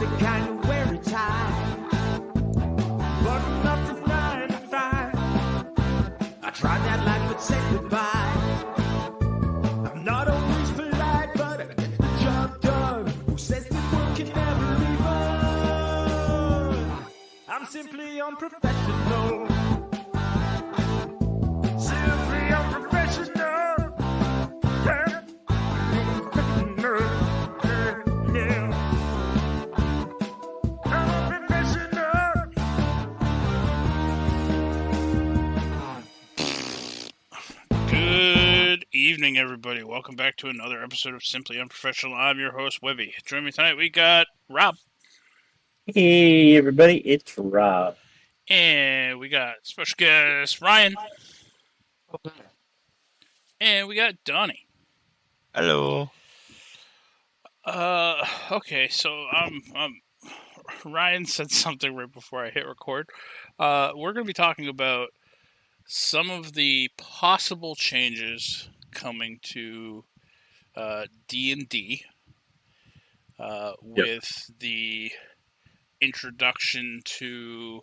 they kind of wear it tight. Button up to 9 to 5. I tried that life but said goodbye. I'm not always polite, but I get the job done. Who says that work can never be fun? I'm simply unprofessional. Simply unprofessional. Yeah. Unprofessional. Yeah. Unprofessional. Good evening, everybody. Welcome back to another episode of Simply Unprofessional. I'm your host, Webby. Joining me tonight, we got Rob. Hey, everybody, it's Rob. And we got special guest, Ryan. And we got Donnie. Hello. Okay, so Ryan said something right before I hit record. We're going to be talking about some of the possible changes coming to D&D with the introduction to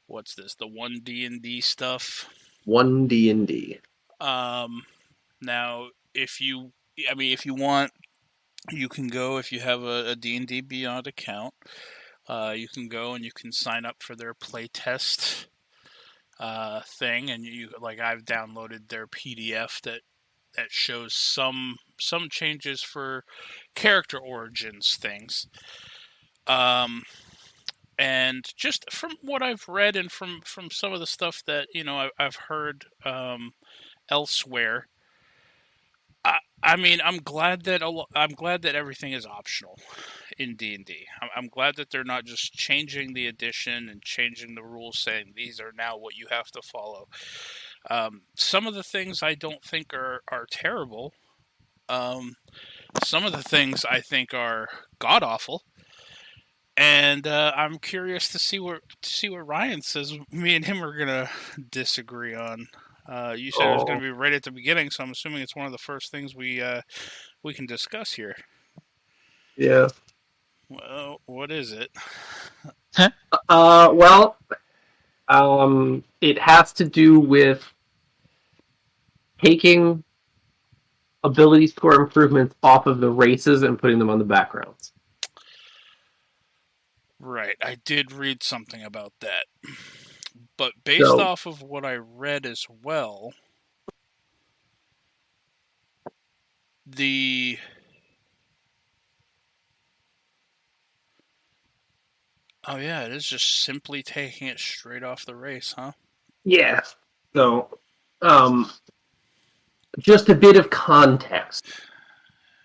what's this? The 1 D&D stuff. 1 D&D. Now, if you want, you can go if you have a D&D Beyond account. You can go and you can sign up for their playtest thing, and I've downloaded their PDF that shows some changes for character origins things. And just from what I've read and from some of the stuff that I've heard elsewhere, I'm glad that everything is optional in D&D. I'm glad that they're not just changing the edition and changing the rules, saying these are now what you have to follow. Some of the things I don't think are terrible. Some of the things I think are god awful. And I'm curious to see what Ryan says. Me and him are gonna disagree on. You said it was going to be right at the beginning, so I'm assuming it's one of the first things we can discuss here. Yeah. Well, what is it? It has to do with taking ability score improvements off of the races and putting them on the backgrounds. Right, I did read something about that. But based off of what I read as well, it is just simply taking it straight off the race, huh? Yeah. So, just a bit of context.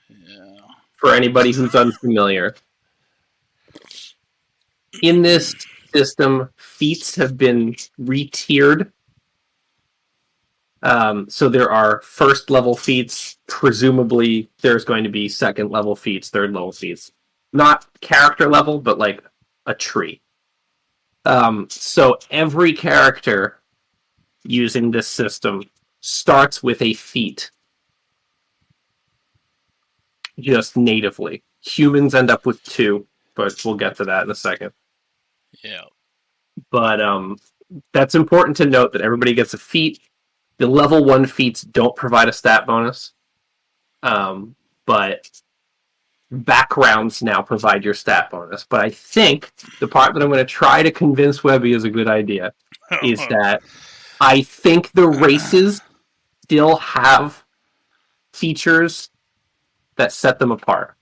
Yeah. For anybody who's unfamiliar. In this system, feats have been re-tiered. So there are first level feats. Presumably, there's going to be second level feats, third level feats. Not character level, but like a tree. So every character using this system starts with a feat. Just natively. Humans end up with 2, but we'll get to that in a second. Yeah. But that's important to note that everybody gets a feat. The level 1 feats don't provide a stat bonus. But backgrounds now provide your stat bonus. But I think the part that I'm going to try to convince Webby is a good idea is that I think the races still have features that set them apart.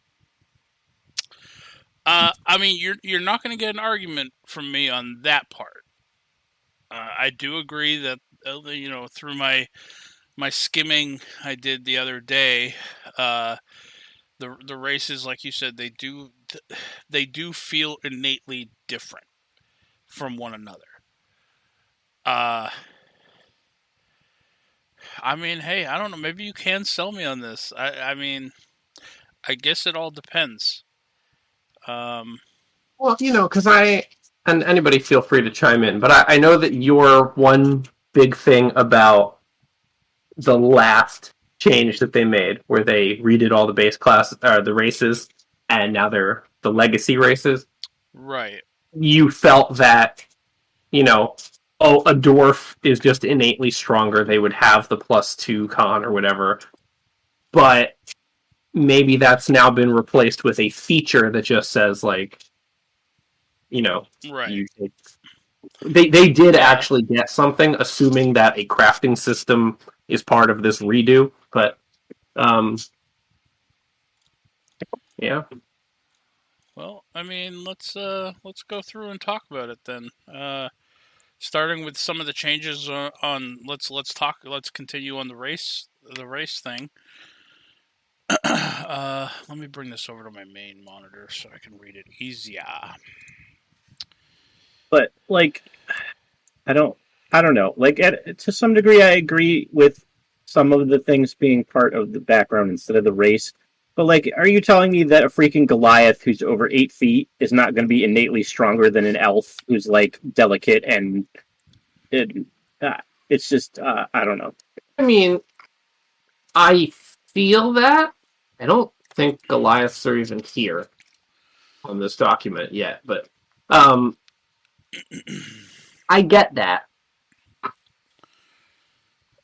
You're not going to get an argument from me on that part. I do agree that through my skimming I did the other day, the races, like you said, they do feel innately different from one another. Hey, I don't know. Maybe you can sell me on this. I guess it all depends. Well, because and anybody feel free to chime in, but I know that your one big thing about the last change that they made, where they redid all the base classes, or the races, and now they're the legacy races, Right. you felt that, you know, oh, a dwarf is just innately stronger. They would have the +2 con or whatever. But maybe that's now been replaced with a feature that just says, like, you know, Right. you they did Yeah. actually get something, assuming that a crafting system is part of this redo. But um, yeah, Well, I mean, let's go through and talk about it then. Starting with some of the changes on let's continue on the race thing. Let me bring this over to my main monitor so I can read it easier. But like, I don't, I don't know. Like, to some degree, I agree with some of the things being part of the background instead of the race. But like, are you telling me that a freaking Goliath who's over 8 feet is not going to be innately stronger than an elf who's like delicate and it, it's just I don't know. I mean, I feel that. I don't think Goliaths are even here on this document yet, but I get that.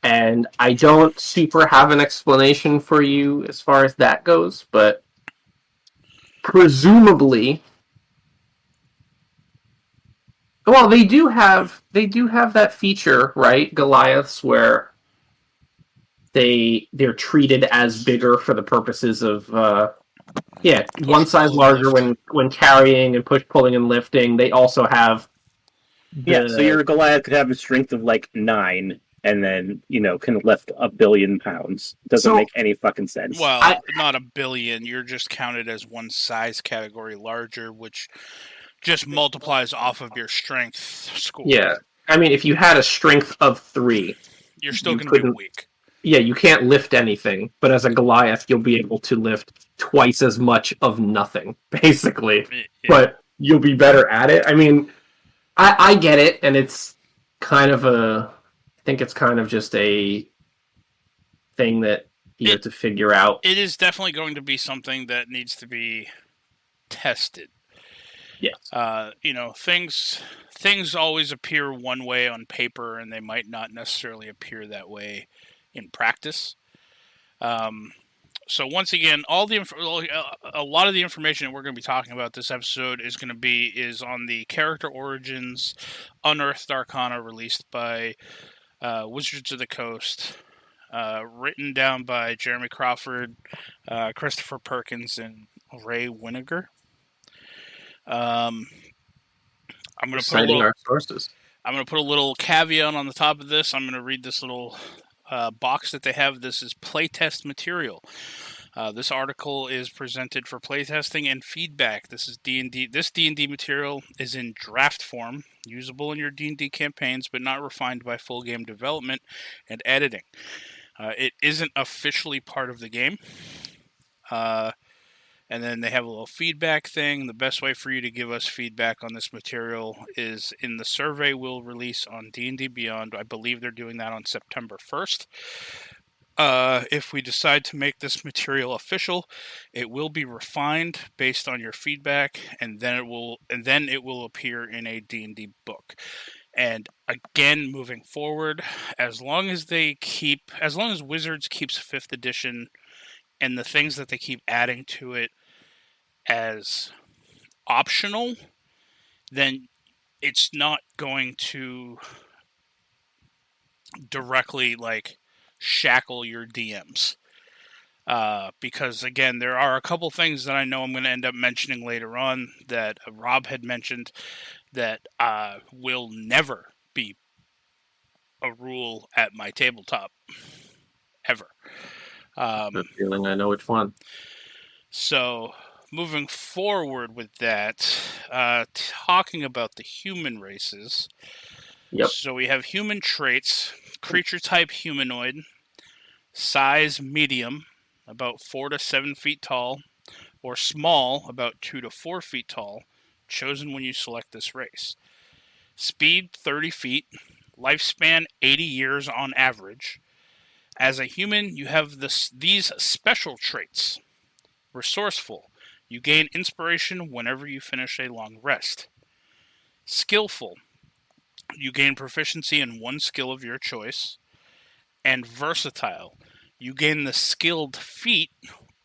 And I don't super have an explanation for you as far as that goes, but presumably, well, they do have that feature, right? Goliaths, where they're treated as bigger for the purposes of one Push, size pull, and larger lift. when carrying and push, pulling, and lifting. They also have Yeah, so the your Goliath could have a strength of like 9, and then can lift 1 billion pounds. Doesn't so make any fucking sense. Well, not a billion. You're just counted as one size category larger, which just multiplies off of your strength score. yeah. I mean, if you had a strength of 3, You're still you going to be couldn't. weak. Yeah, you can't lift anything, but as a Goliath, you'll be able to lift twice as much of nothing, basically. Yeah. But you'll be better at it. I mean, I get it, and it's kind of I think it's kind of just a thing that you have to figure out. It is definitely going to be something that needs to be tested. Yes. Things always appear one way on paper, and they might not necessarily appear that way in practice. So once again, a lot of the information that we're going to be talking about this episode is on the character origins Unearthed Arcana released by Wizards of the Coast, written down by Jeremy Crawford, Christopher Perkins, and Ray Winiger. I'm going to put our sources. I'm going to put a little caveat on the top of this. I'm going to read this little box that they have. This is playtest material. This article is presented for playtesting and feedback. This is D&D. This D&D material is in draft form, usable in your D&D campaigns, but not refined by full game development and editing. It isn't officially part of the game. And then they have a little feedback thing. The best way for you to give us feedback on this material is in the survey we'll release on D&D Beyond. I believe they're doing that on September 1st. If we decide to make this material official, it will be refined based on your feedback, and then it will appear in a D&D book. And again, moving forward, as long as Wizards keeps 5th edition and the things that they keep adding to it as optional, then it's not going to directly shackle your DMs. Because again, there are a couple things that I know I'm going to end up mentioning later on that Rob had mentioned that will never be a rule at my tabletop ever. The feeling I know which one. So, moving forward with that, talking about the human races. Yep. So we have human traits, creature type humanoid, size medium, about 4 to 7 feet tall, or small, about 2 to 4 feet tall, chosen when you select this race. Speed 30 feet, lifespan 80 years on average. As a human, you have these special traits: resourceful, You gain inspiration whenever you finish a long rest. Skillful. You gain proficiency in one skill of your choice. And versatile. You gain the skilled feat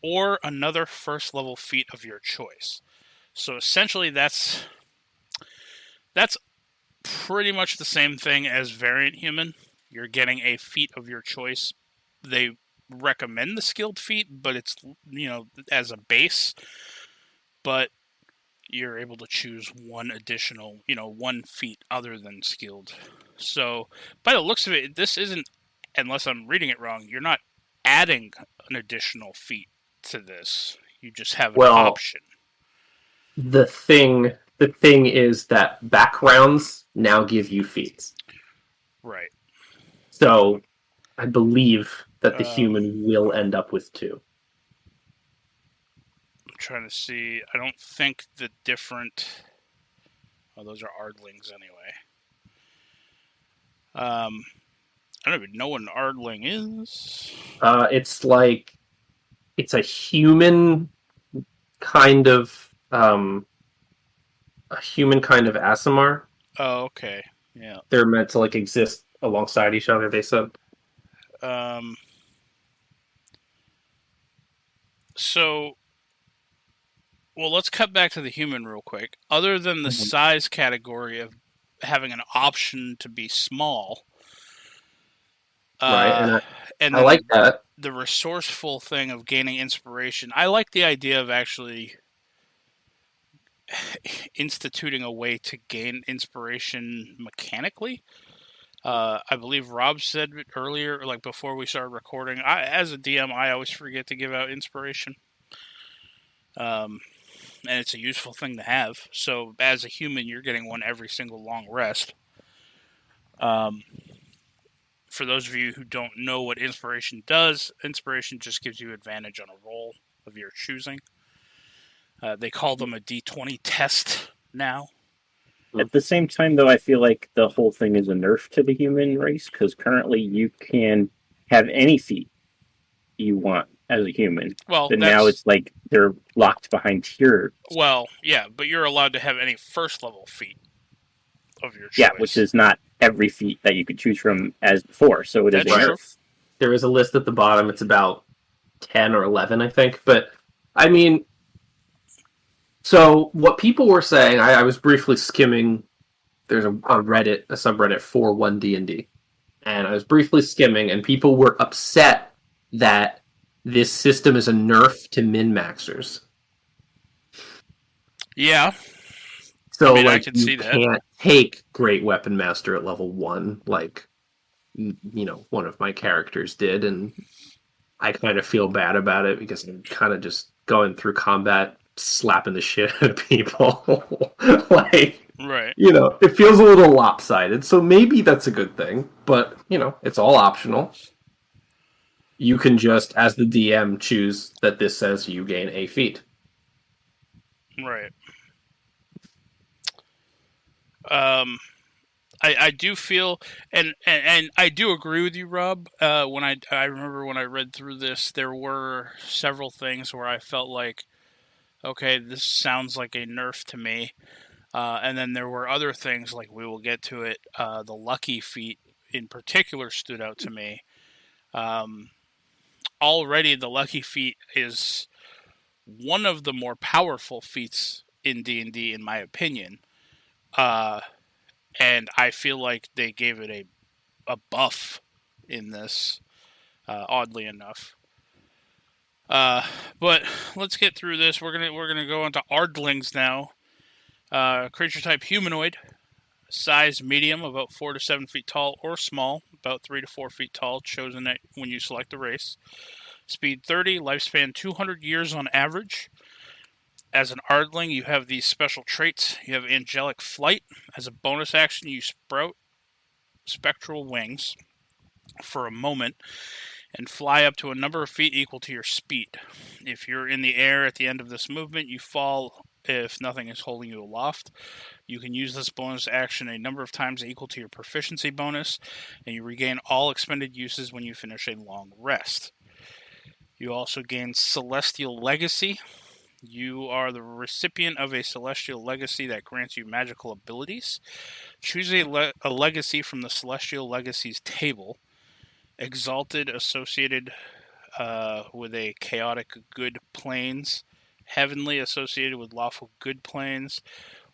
or another first level feat of your choice. So essentially that's pretty much the same thing as variant human. You're getting a feat of your choice. They recommend the skilled feat, but it's, as a base, but you're able to choose one additional, one feat other than skilled. So by the looks of it, this isn't, unless I'm reading it wrong, you're not adding an additional feat to this. You just have an option. The thing is that backgrounds now give you feats. Right. So I believe that the human will end up with 2. I'm trying to see. I don't think the different... Oh, those are Ardlings anyway. I don't even know what an Ardling is. It's a human kind of Aasimar. Oh, okay. Yeah. They're meant to exist alongside each other, they said. So, well, let's cut back to the human real quick. Other than the size category of having an option to be small, right, and I like that. The resourceful thing of gaining inspiration. I like the idea of actually instituting a way to gain inspiration mechanically. I believe Rob said it earlier, before we started recording. As a DM, I always forget to give out inspiration. And it's a useful thing to have. So as a human, you're getting one every single long rest. For those of you who don't know what inspiration does, inspiration just gives you advantage on a roll of your choosing. They call them a D20 test now. At the same time, though, I feel like the whole thing is a nerf to the human race, because currently you can have any feat you want as a human. Well, but now it's they're locked behind tier. Well, yeah, but you're allowed to have any first level feat of your choice. Yeah, which is not every feat that you could choose from as before. So it is a nerf. There is a list at the bottom. It's about 10 or 11, I think. But, I mean... So, what people were saying, I was briefly skimming, there's a subreddit for 1D&D, and I was briefly skimming, and people were upset that this system is a nerf to min-maxers. Yeah. So, I can see that. You can't take Great Weapon Master at level 1, one of my characters did, and I kind of feel bad about it, because I'm kind of just going through combat slapping the shit out of people. Right. It feels a little lopsided, so maybe that's a good thing, but, it's all optional. You can just, as the DM, choose that this says you gain a feat. Right. I do feel, and I do agree with you, Rob. When I remember when I read through this, there were several things where I felt like, okay, this sounds like a nerf to me. And then there were other things, like we will get to it. The lucky feat in particular stood out to me. Already the lucky feat is one of the more powerful feats in D&D, in my opinion. And I feel like they gave it a buff in this, oddly enough. But let's get through this. We're gonna go into Ardlings now. Creature type humanoid, size medium, about 4 to 7 feet tall, or small, about 3 to 4 feet tall, chosen when you select the race. Speed 30, lifespan 200 years on average. As an Ardling, you have these special traits. You have angelic flight. As a bonus action, you sprout spectral wings for a moment and fly up to a number of feet equal to your speed. If you're in the air at the end of this movement, you fall if nothing is holding you aloft. You can use this bonus action a number of times equal to your proficiency bonus, and you regain all expended uses when you finish a long rest. You also gain Celestial Legacy. You are the recipient of a celestial legacy that grants you magical abilities. Choose a legacy from the celestial legacies table. Exalted, associated with a chaotic good planes. Heavenly, associated with lawful good planes.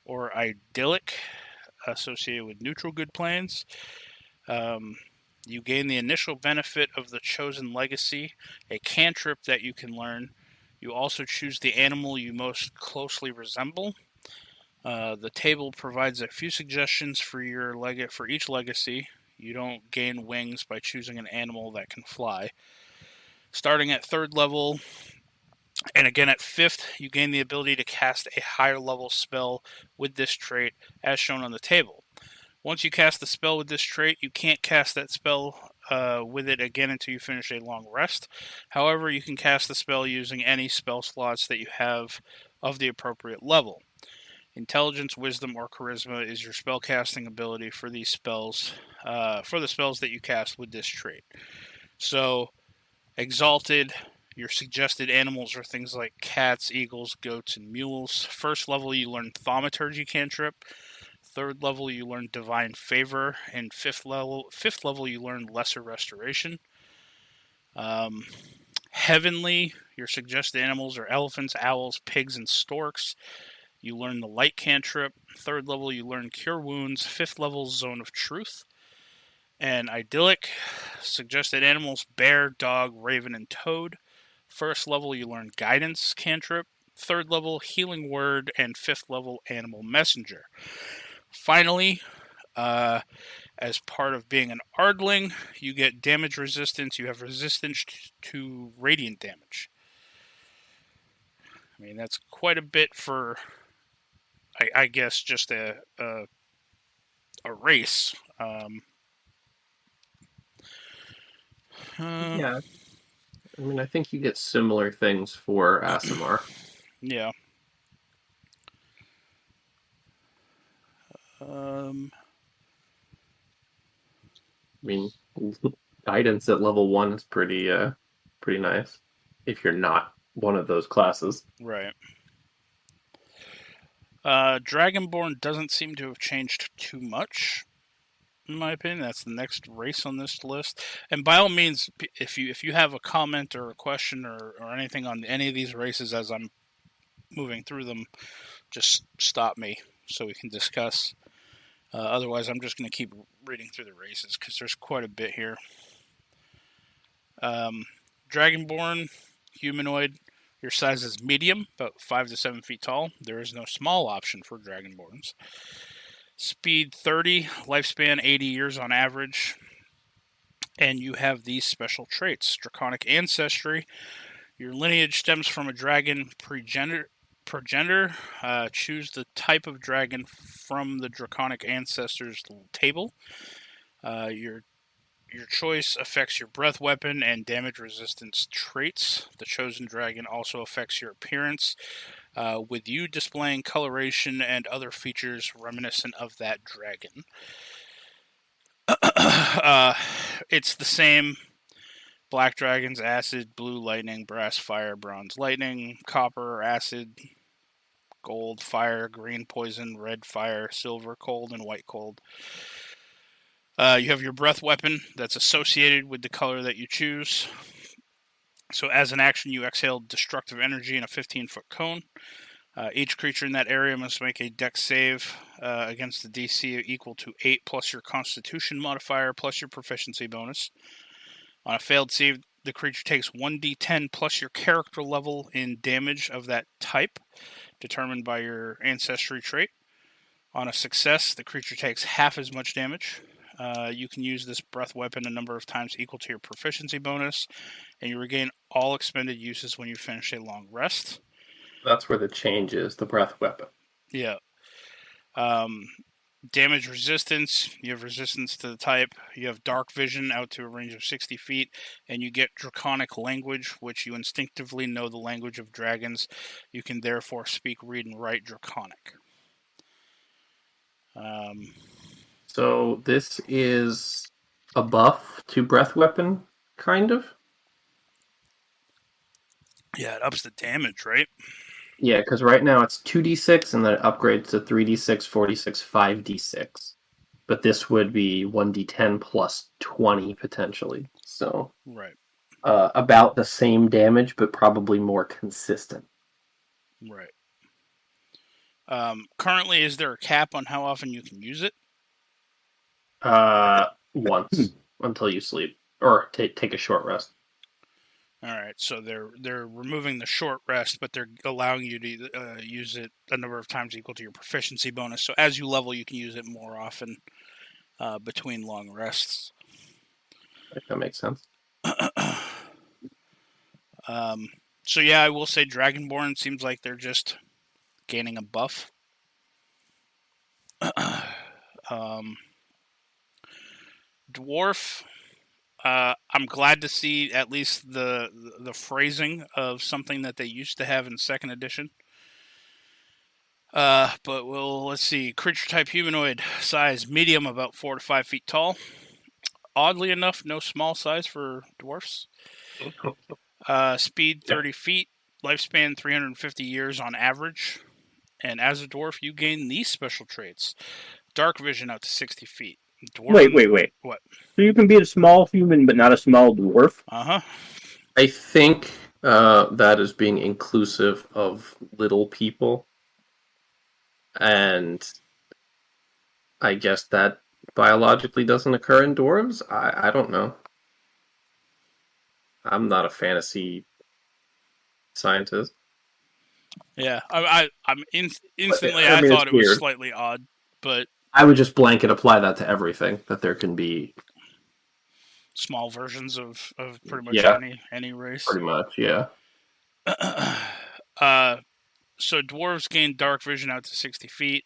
Or idyllic, associated with neutral good planes. You gain the initial benefit of the chosen legacy, a cantrip that you can learn. You also choose the animal you most closely resemble. The table provides a few suggestions for for each legacy. You don't gain wings by choosing an animal that can fly. Starting at 3rd level, and again at 5th, you gain the ability to cast a higher level spell with this trait, as shown on the table. Once you cast the spell with this trait, you can't cast that spell with it again until you finish a long rest. However, you can cast the spell using any spell slots that you have of the appropriate level. Intelligence, Wisdom, or Charisma is your spellcasting ability for these spells, for the spells that you cast with this trait. So, Exalted, your suggested animals are things like cats, eagles, goats, and mules. 1st level, you learn Thaumaturgy cantrip. 3rd level, you learn Divine Favor, and 5th level, you learn Lesser Restoration. Heavenly, your suggested animals are elephants, owls, pigs, and storks. You learn the Light cantrip. 3rd level, you learn Cure Wounds. 5th level, Zone of Truth. And idyllic, suggested animals, bear, dog, raven, and toad. 1st level, you learn Guidance cantrip. 3rd level, Healing Word, and 5th level, Animal Messenger. Finally, as part of being an Ardling, you get damage resistance. You have resistance to radiant damage. I mean, that's quite a bit for, I guess, just a race. Yeah. I mean, I think you get similar things for Aasimar. Yeah. I mean, guidance at level 1 is pretty nice if you're not one of those classes. Right. Dragonborn doesn't seem to have changed too much, in my opinion. That's the next race on this list. And by all means, if you have a comment or a question or anything on any of these races as I'm moving through them, just stop me so we can discuss. Otherwise, I'm just going to keep reading through the races because there's quite a bit here. Dragonborn, humanoid. Your size is medium, about 5 to 7 feet tall. There is no small option for Dragonborns. Speed 30, lifespan 80 years on average. And you have these special traits. Draconic ancestry. Your lineage stems from a dragon progenitor. Choose the type of dragon from the Draconic Ancestors table. Your choice affects your breath weapon and damage resistance traits. The chosen dragon also affects your appearance, with you displaying coloration and other features reminiscent of that dragon. It's the same. Black dragons, acid, blue lightning, brass fire, bronze lightning, copper, acid, gold, fire, green poison, red fire, silver cold, and white cold. You have your breath weapon that's associated with the color that you choose. So as an action, you exhale destructive energy in a 15-foot cone. Each creature in that area must make a dex save against the DC equal to 8 plus your constitution modifier plus your proficiency bonus. On a failed save, the creature takes 1d10 plus your character level in damage of that type, determined by your ancestry trait. On a success, the creature takes half as much damage. You can use this breath weapon a number of times equal to your proficiency bonus, and you regain all expended uses when you finish a long rest. That's where the change is, the breath weapon. Yeah. Damage resistance, you have resistance to the type, you have dark vision out to a range of 60 feet, and you get draconic language, which you instinctively know the language of dragons. You can therefore speak, read, and write draconic. So this is a buff to breath weapon, kind of? Yeah, it ups the damage, right? Yeah, because right now it's 2d6, and then it upgrades to 3d6, 4d6, 5d6. But this would be 1d10 plus 20 potentially. So Right. about the same damage, but probably more consistent. Right. Currently, is there a cap on how often you can use it? Once until you sleep or take a short rest. All right, so they're removing the short rest, but they're allowing you to use it a number of times equal to your proficiency bonus. So as you level, you can use it more often between long rests. If that makes sense. So yeah, I will say Dragonborn seems like they're just gaining a buff. Dwarf, I'm glad to see at least the phrasing of something that they used to have in second edition. But let's see. Creature type humanoid, size medium, about 4 to 5 feet tall. Oddly enough, no small size for dwarfs. Speed 30 feet, lifespan 350 years on average. And as a dwarf, you gain these special traits: dark vision out to 60 feet. Wait. What? So you can be a small human, but not a small dwarf? Uh-huh. I think that is being inclusive of little people. And I guess that biologically doesn't occur in dwarves? I don't know. I'm not a fantasy scientist. Yeah, I'm instantly. I mean, I thought it was weird. slightly odd, but I would just blanket apply that to everything, that there can be... small versions of pretty much Yeah. any race. Pretty much, yeah. So dwarves gain dark vision out to 60 feet.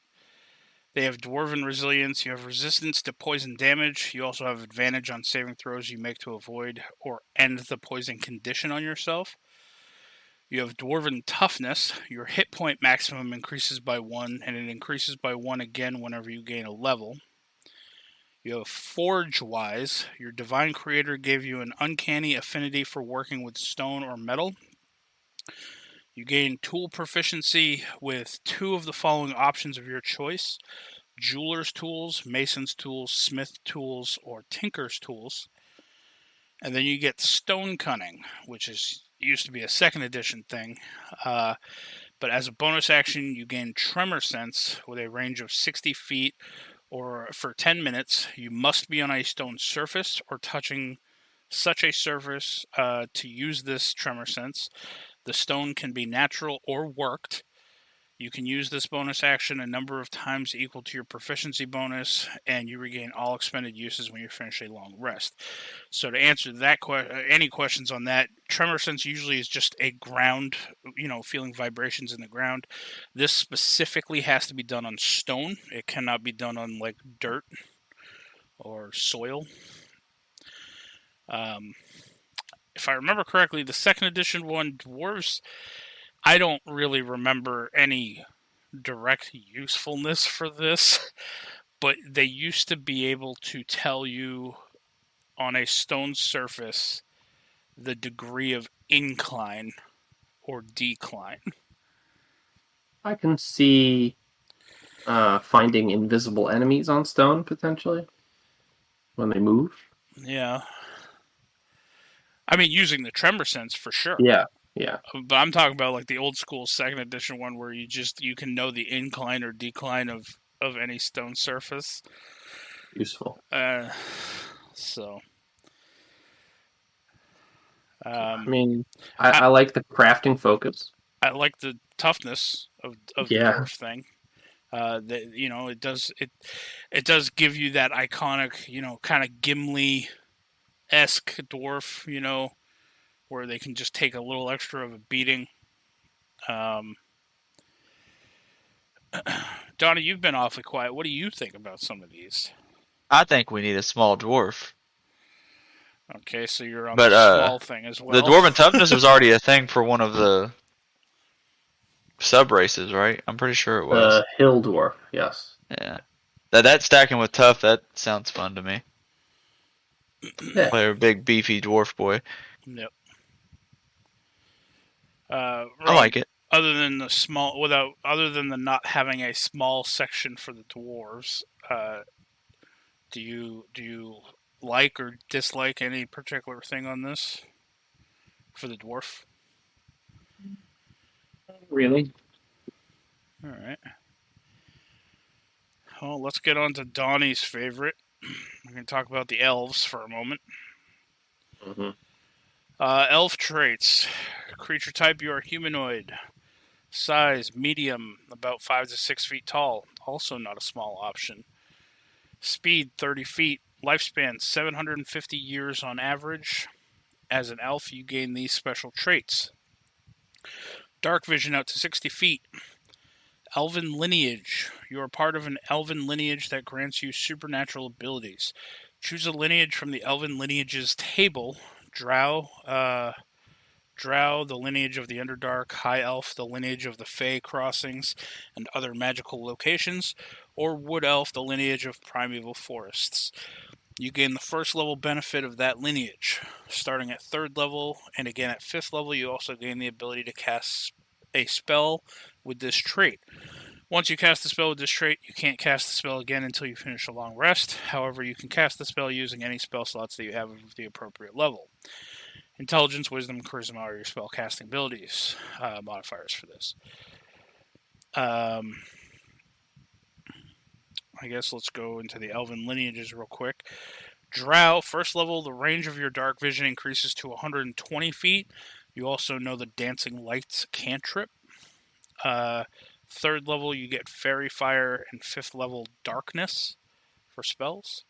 They have dwarven resilience. You have resistance to poison damage. You also have advantage on saving throws you make to avoid or end the poison condition on yourself. You have dwarven toughness. Your hit point maximum increases by 1, and it increases by 1 again whenever you gain a level. You have Forge Wise. Your divine creator gave you an uncanny affinity for working with stone or metal. You gain tool proficiency with 2 of the following options of your choice: jeweler's tools, mason's tools, smith tools, or tinker's tools. And then you get stone cunning, which used to be a second edition thing. But as a bonus action, you gain tremor sense with a range of 60 feet, or for 10 minutes. You must be on a stone surface or touching such a surface to use this tremor sense. The stone can be natural or worked. You can use this bonus action a number of times equal to your proficiency bonus, and you regain all expended uses when you finish a long rest. So to answer that any questions on that, tremor sense usually is just a ground, feeling vibrations in the ground. This specifically has to be done on stone. It cannot be done on like dirt or soil. If I remember correctly, the second edition one, dwarves, I don't really remember any direct usefulness for this, but they used to be able to tell you on a stone surface the degree of incline or decline. I can see finding invisible enemies on stone, potentially, when they move. Yeah. I mean, using the tremor sense for sure. Yeah. But I'm talking about like the old school second edition one where you can know the incline or decline of any stone surface. Useful. So. I mean, I like the crafting focus. I like the toughness of the dwarf thing. It does give you that iconic, kind of Gimli-esque dwarf, where they can just take a little extra of a beating. Donnie, you've been awfully quiet. What do you think about some of these? I think we need a small dwarf. Okay, so you're on the small thing as well. The dwarven toughness was already a thing for one of the sub races, right? I'm pretty sure it was. Hill dwarf, yes. Yeah. That stacking with tough, that sounds fun to me. Yeah. Play a big beefy dwarf boy. Yep. I like it. other than the not having a small section for the dwarves, do you like or dislike any particular thing on this for the dwarf? Really? All right. Well, let's get on to Donnie's favorite. We're going to talk about the elves for a moment. Mm-hmm. Elf traits. Creature type, you are humanoid. Size, medium, about 5 to 6 feet tall. Also not a small option. Speed, 30 feet. Lifespan, 750 years on average. As an elf, you gain these special traits. Dark vision out to 60 feet. Elven lineage. You are part of an elven lineage that grants you supernatural abilities. Choose a lineage from the elven lineages table. Drow, the lineage of the Underdark. High Elf, the lineage of the Fey crossings and other magical locations. Or Wood Elf, the lineage of primeval forests. You gain the first level benefit of that lineage. Starting at 3rd level and again at 5th level, you also gain the ability to cast a spell with this trait. Once you cast the spell with this trait, you can't cast the spell again until you finish a long rest. However, you can cast the spell using any spell slots that you have of the appropriate level. Intelligence, Wisdom, Charisma are your spell casting abilities modifiers for this. I guess let's go into the elven lineages real quick. Drow, 1st level, the range of your dark vision increases to 120 feet. You also know the Dancing Lights cantrip. 3rd level, you get Fairy Fire, and 5th level, Darkness for spells.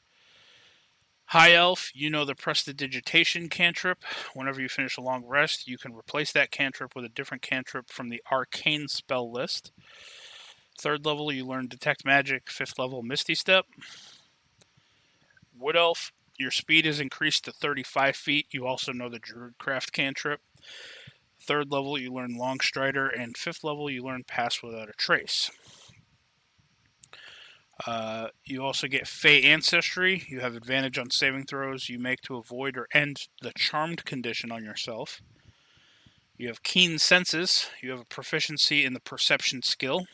High Elf, you know the Prestidigitation cantrip. Whenever you finish a long rest, you can replace that cantrip with a different cantrip from the Arcane spell list. 3rd level, you learn Detect Magic. 5th level, Misty Step. Wood Elf, your speed is increased to 35 feet. You also know the Druidcraft cantrip. 3rd level, you learn Long Strider, and 5th level, you learn Pass Without a Trace. You also get Fey Ancestry. You have advantage on saving throws you make to avoid or end the Charmed condition on yourself. You have Keen Senses. You have a proficiency in the Perception skill.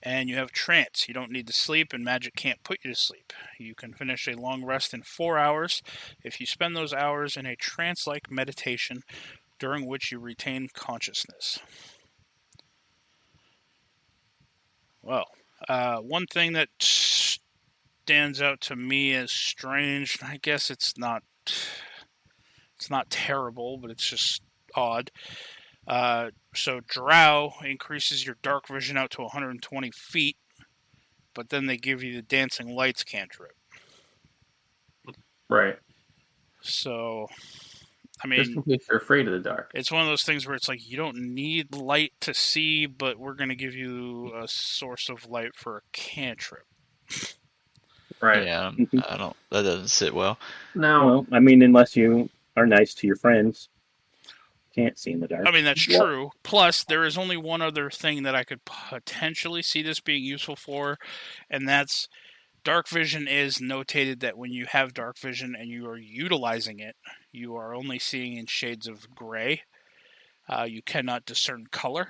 And you have Trance. You don't need to sleep, and magic can't put you to sleep. You can finish a long rest in 4 hours if you spend those hours in a trance-like meditation during which you retain consciousness. Well, one thing that stands out to me as strange, I guess it's not terrible, but it's just odd. So Drow increases your dark vision out to 120 feet, but then they give you the Dancing Lights cantrip. Right. So, I Just mean, in case you're afraid of the dark. it's one of those things where it's like you don't need light to see, but we're going to give you a source of light for a cantrip. Right. Yeah, I don't. That doesn't sit well. Now, Well, I mean, unless you are nice to your friends, can't see in the dark. I mean, that's true. Plus, there is only one other thing that I could potentially see this being useful for, and that's dark vision is notated that when you have dark vision and you are utilizing it, you are only seeing in shades of gray. You cannot discern color.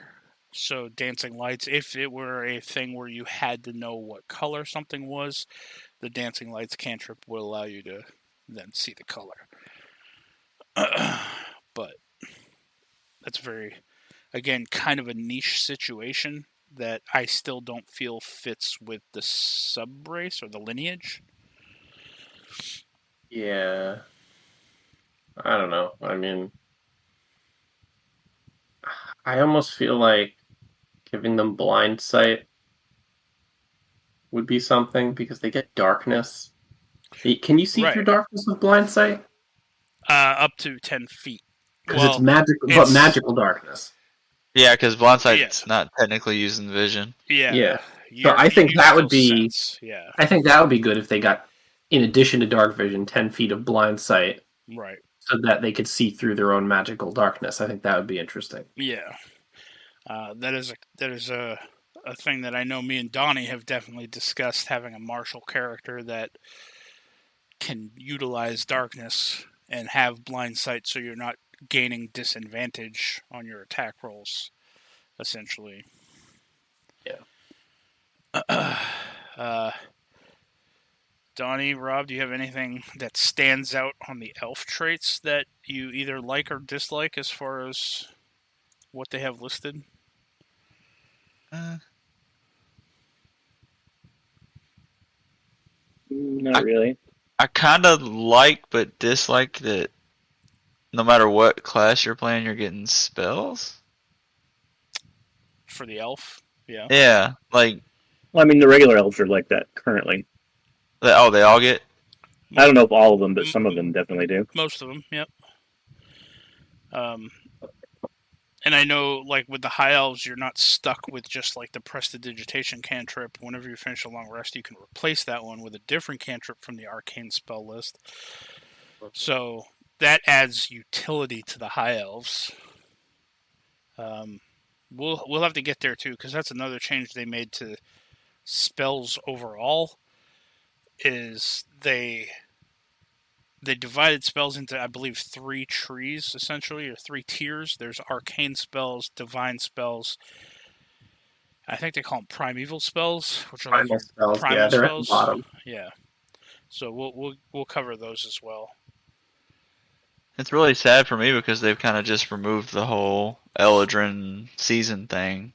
So Dancing Lights, if it were a thing where you had to know what color something was, the Dancing Lights cantrip will allow you to then see the color. But that's very, again, kind of a niche situation that I still don't feel fits with the sub-race or the lineage. yeah. I don't know. I mean, I almost feel like giving them blind sight would be something because they get darkness. Can you see through Right. darkness with blind sight? Up to 10 feet. Because it's magical, but magical darkness. Yeah, because blind sight's not technically using vision. Yeah. Yeah. So I think that would be. Sense. Yeah. I think that would be good if they got, in addition to dark vision, 10 feet of blind sight, Right. so that they could see through their own magical darkness. I think that would be interesting. Yeah. That is a thing that I know me and Donnie have definitely discussed, having a martial character that can utilize darkness and have blind sight so you're not gaining disadvantage on your attack rolls essentially. Yeah. Donnie, Rob, do you have anything that stands out on the elf traits that you either like or dislike as far as what they have listed? Not really. I kind of like but dislike that no matter what class you're playing, you're getting spells. For the elf? Yeah. Yeah, like Well, I mean, the regular elves are like that currently. they all get. I don't know if all of them, but some of them definitely do. Most of them, yep. And I know, like, with the high elves, you're not stuck with just, like, the prestidigitation cantrip. Whenever you finish a long rest, you can replace that one with a different cantrip from the arcane spell list. So that adds utility to the high elves. We'll have to get there, too, because that's another change they made to spells overall, is they divided spells into, I believe, 3 trees, essentially, or 3 tiers. There's arcane spells, divine spells. I think they call them primeval spells, which are Primal like spells, primal yeah, they're at spells. the bottom. Yeah. So we'll cover those as well. It's really sad for me because they've kind of just removed the whole Eladrin season thing.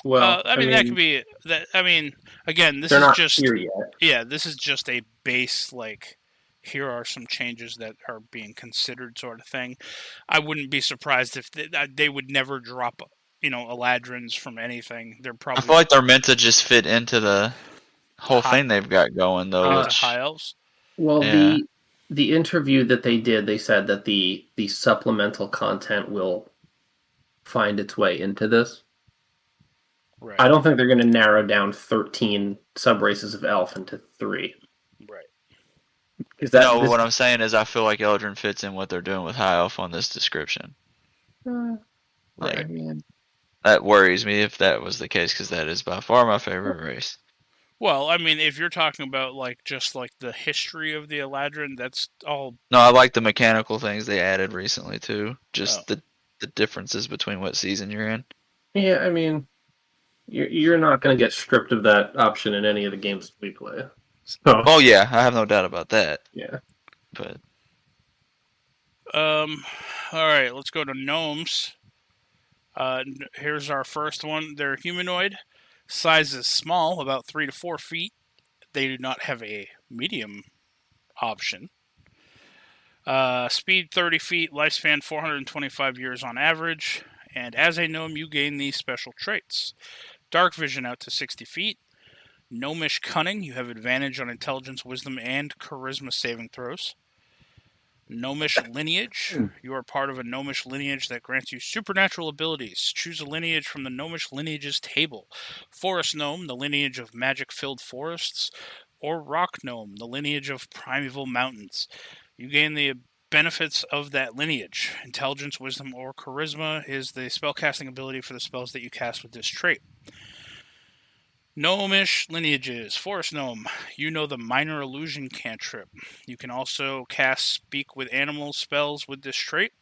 Well, I mean, that could be that. I mean, again, this they're is not just here yet. yeah, this is just a base, like, here are some changes that are being considered sort of thing. I wouldn't be surprised if they would never drop, Eladrins from anything. They're I probably feel like they're meant to just fit into the whole thing they've got going, though. the Which, high elves. Well, Yeah. the interview that they did, they said that the supplemental content will find its way into this. Right. I don't think they're going to narrow down 13 subraces of elf into 3. Right. Is that no, what I'm saying is I feel like Eldrin fits in what they're doing with High Elf on this description. Like, I mean, that worries me if that was the case, because that is by far my favorite race. Well, I mean, if you're talking about, like, just like the history of the Eladrin, that's all. No, I like the mechanical things they added recently too. Just the differences between what season you're in. yeah, I mean, you're not going to get stripped of that option in any of the games we play. So, Oh yeah, I have no doubt about that. yeah. But All right, let's go to gnomes. Here's our first one. They're humanoid. Size is small, about 3 to 4 feet. They do not have a medium option. Speed 30 feet, lifespan 425 years on average. And as a gnome, you gain these special traits. Dark vision out to 60 feet. Gnomish cunning, you have advantage on intelligence, wisdom, and charisma saving throws. Gnomish lineage, you are part of a gnomish lineage that grants you supernatural abilities. Choose a lineage from the gnomish lineages table. Forest gnome, the lineage of magic-filled forests. Or rock gnome, the lineage of primeval mountains. You gain the benefits of that lineage. Intelligence, wisdom, or charisma is the spellcasting ability for the spells that you cast with this trait. Gnomish lineages. Forest gnome. You know the minor illusion cantrip. You can also cast speak with animals spells with this trait.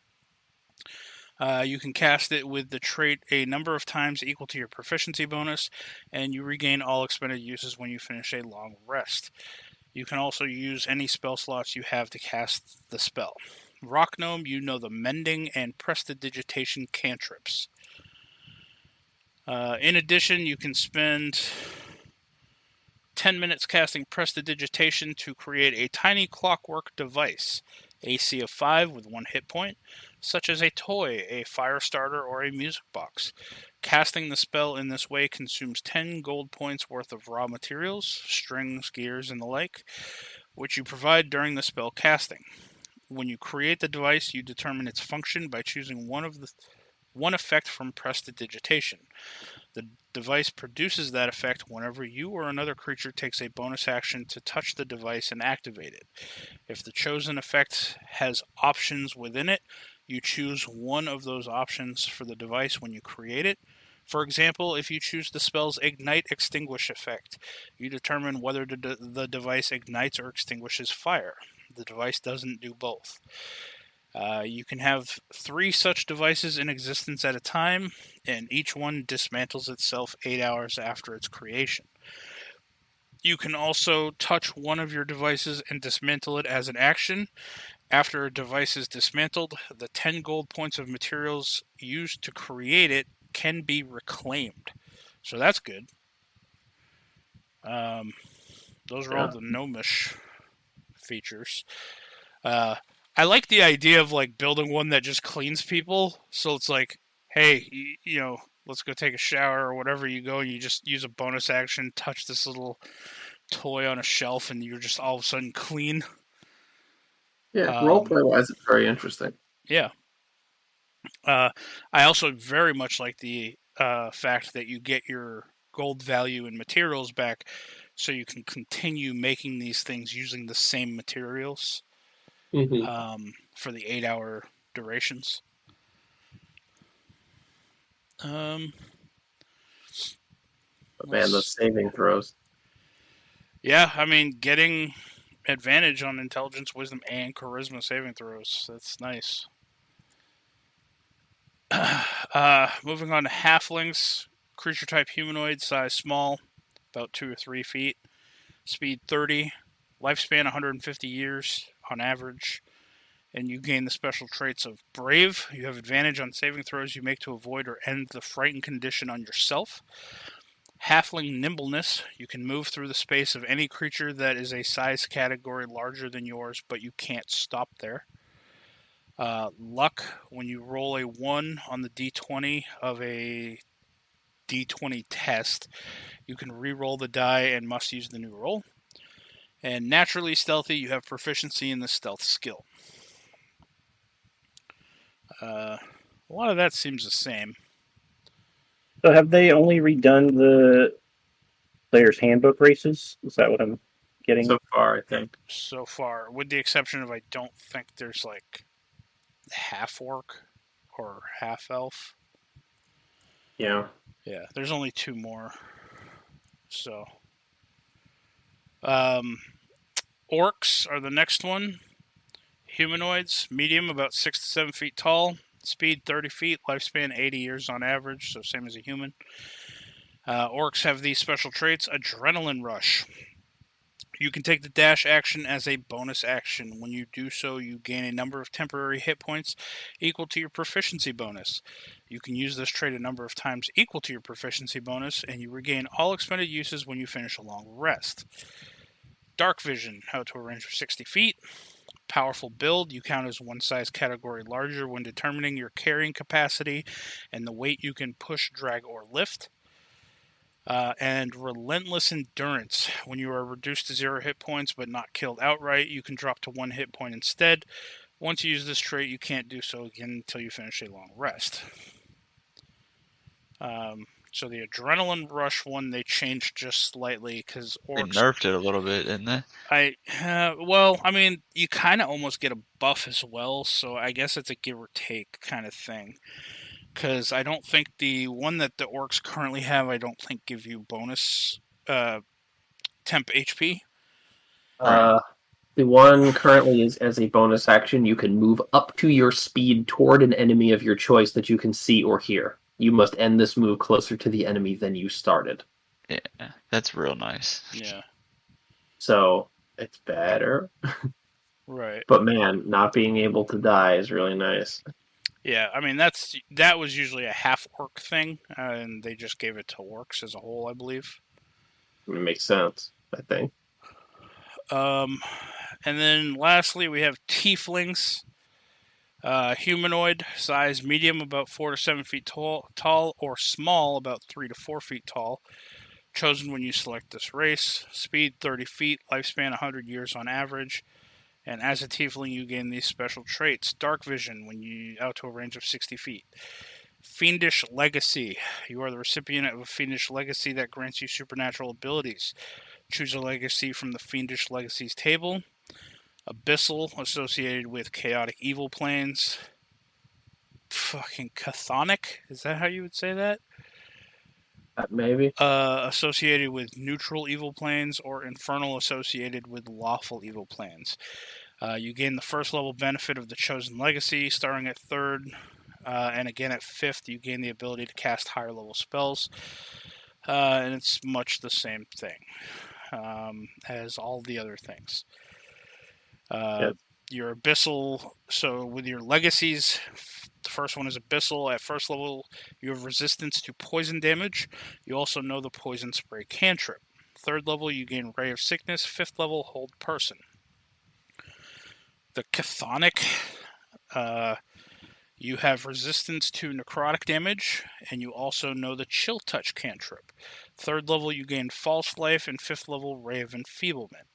You can cast it with the trait a number of times equal to your proficiency bonus, and you regain all expended uses when you finish a long rest. You can also use any spell slots you have to cast the spell. Rock gnome, you know the mending and prestidigitation cantrips. In addition, you can spend 10 minutes casting prestidigitation to create a tiny clockwork device, AC of 5 with 1 hit point, such as a toy, a fire starter, or a music box. Casting the spell in this way consumes 10 gold points worth of raw materials, strings, gears, and the like, which you provide during the spell casting. When you create the device, you determine its function by choosing one effect from prestidigitation. The device produces that effect whenever you or another creature takes a bonus action to touch the device and activate it. If the chosen effect has options within it, you choose one of those options for the device when you create it. For example, if you choose the spell's Ignite Extinguish effect, you determine whether the device ignites or extinguishes fire. The device doesn't do both. You can have 3 such devices in existence at a time, and each one dismantles itself 8 hours after its creation. You can also touch one of your devices and dismantle it as an action. After a device is dismantled, the 10 gold points of materials used to create it can be reclaimed. So that's good. Those are all the gnomish features. I like the idea of like building one that just cleans people. So it's like, hey, let's go take a shower or whatever. You go and you just use a bonus action, touch this little toy on a shelf, and you're just all of a sudden clean. Yeah, roleplay wise, it's very interesting. Yeah. I also very much like the fact that you get your gold value and materials back, so you can continue making these things using the same materials for the 8-hour durations. Man, those saving throws. Yeah, I mean, getting advantage on intelligence, wisdom, and charisma saving throws. That's nice. Moving on to halflings. Creature type humanoid, size small, about 2 or 3 feet. Speed 30. Lifespan 150 years on average. And you gain the special traits of brave. You have advantage on saving throws you make to avoid or end the frightened condition on yourself. Halfling nimbleness. You can move through the space of any creature that is a size category larger than yours, but you can't stop there. Luck. When you roll a 1 on the d20 of a d20 test, you can re-roll the die and must use the new roll. And naturally stealthy. You have proficiency in the stealth skill. A lot of that seems the same. So have they only redone the player's handbook races? Is that what I'm getting? So far, I think. So far, with the exception of I don't think there's like half orc or half elf. Yeah. Yeah, there's only 2 more. So, orcs are the next one. Humanoids, medium, about 6 to 7 feet tall. Speed 30 feet, lifespan 80 years on average, so same as a human. Orcs have these special traits. Adrenaline rush. You can take the dash action as a bonus action. When you do so, you gain a number of temporary hit points equal to your proficiency bonus. You can use this trait a number of times equal to your proficiency bonus, and you regain all expended uses when you finish a long rest. Dark vision, out to a range of 60 feet. Powerful build. You count as one size category larger when determining your carrying capacity and the weight you can push, drag, or lift. And relentless endurance. When you are reduced to 0 hit points but not killed outright, you can drop to 1 hit point instead. Once you use this trait, you can't do so again until you finish a long rest. So the adrenaline rush one they changed just slightly because orcs. They nerfed it a little bit, didn't they? Well, I mean, you kind of almost get a buff as well, so I guess it's a give or take kind of thing. Because I don't think the one that the orcs currently have, I don't think give you bonus temp HP. The one currently is as a bonus action. You can move up to your speed toward an enemy of your choice that you can see or hear. You must end this move closer to the enemy than you started. Yeah, that's real nice. Yeah. So it's better. Right. But man, not being able to die is really nice. Yeah, I mean that was usually a half orc thing, and they just gave it to orcs as a whole, I believe. It makes sense, I think. And then lastly, we have tieflings. Humanoid, size medium, about 4 to 7 feet tall, or small, about 3 to 4 feet tall. Chosen when you select this race. Speed 30 feet, lifespan 100 years on average. And as a tiefling, you gain these special traits. Dark vision, when you out to a range of 60 feet. Fiendish legacy. You are the recipient of a fiendish legacy that grants you supernatural abilities. Choose a legacy from the fiendish legacies table. Abyssal, associated with chaotic evil planes. Fucking chthonic? Is that how you would say that? Maybe. Associated with neutral evil planes, or infernal, associated with lawful evil planes. You gain the first level benefit of the Chosen Legacy, starting at 3rd, and again at 5th, you gain the ability to cast higher level spells, and it's much the same thing as all the other things. Yep. Your Abyssal, so with your Legacies, the first one is Abyssal. At 1st level, you have resistance to poison damage. You also know the Poison Spray cantrip. 3rd level, you gain Ray of Sickness. 5th level, Hold Person. The Chthonic, you have resistance to necrotic damage, and you also know the Chill Touch cantrip. 3rd level, you gain False Life, and 5th level, Ray of Enfeeblement.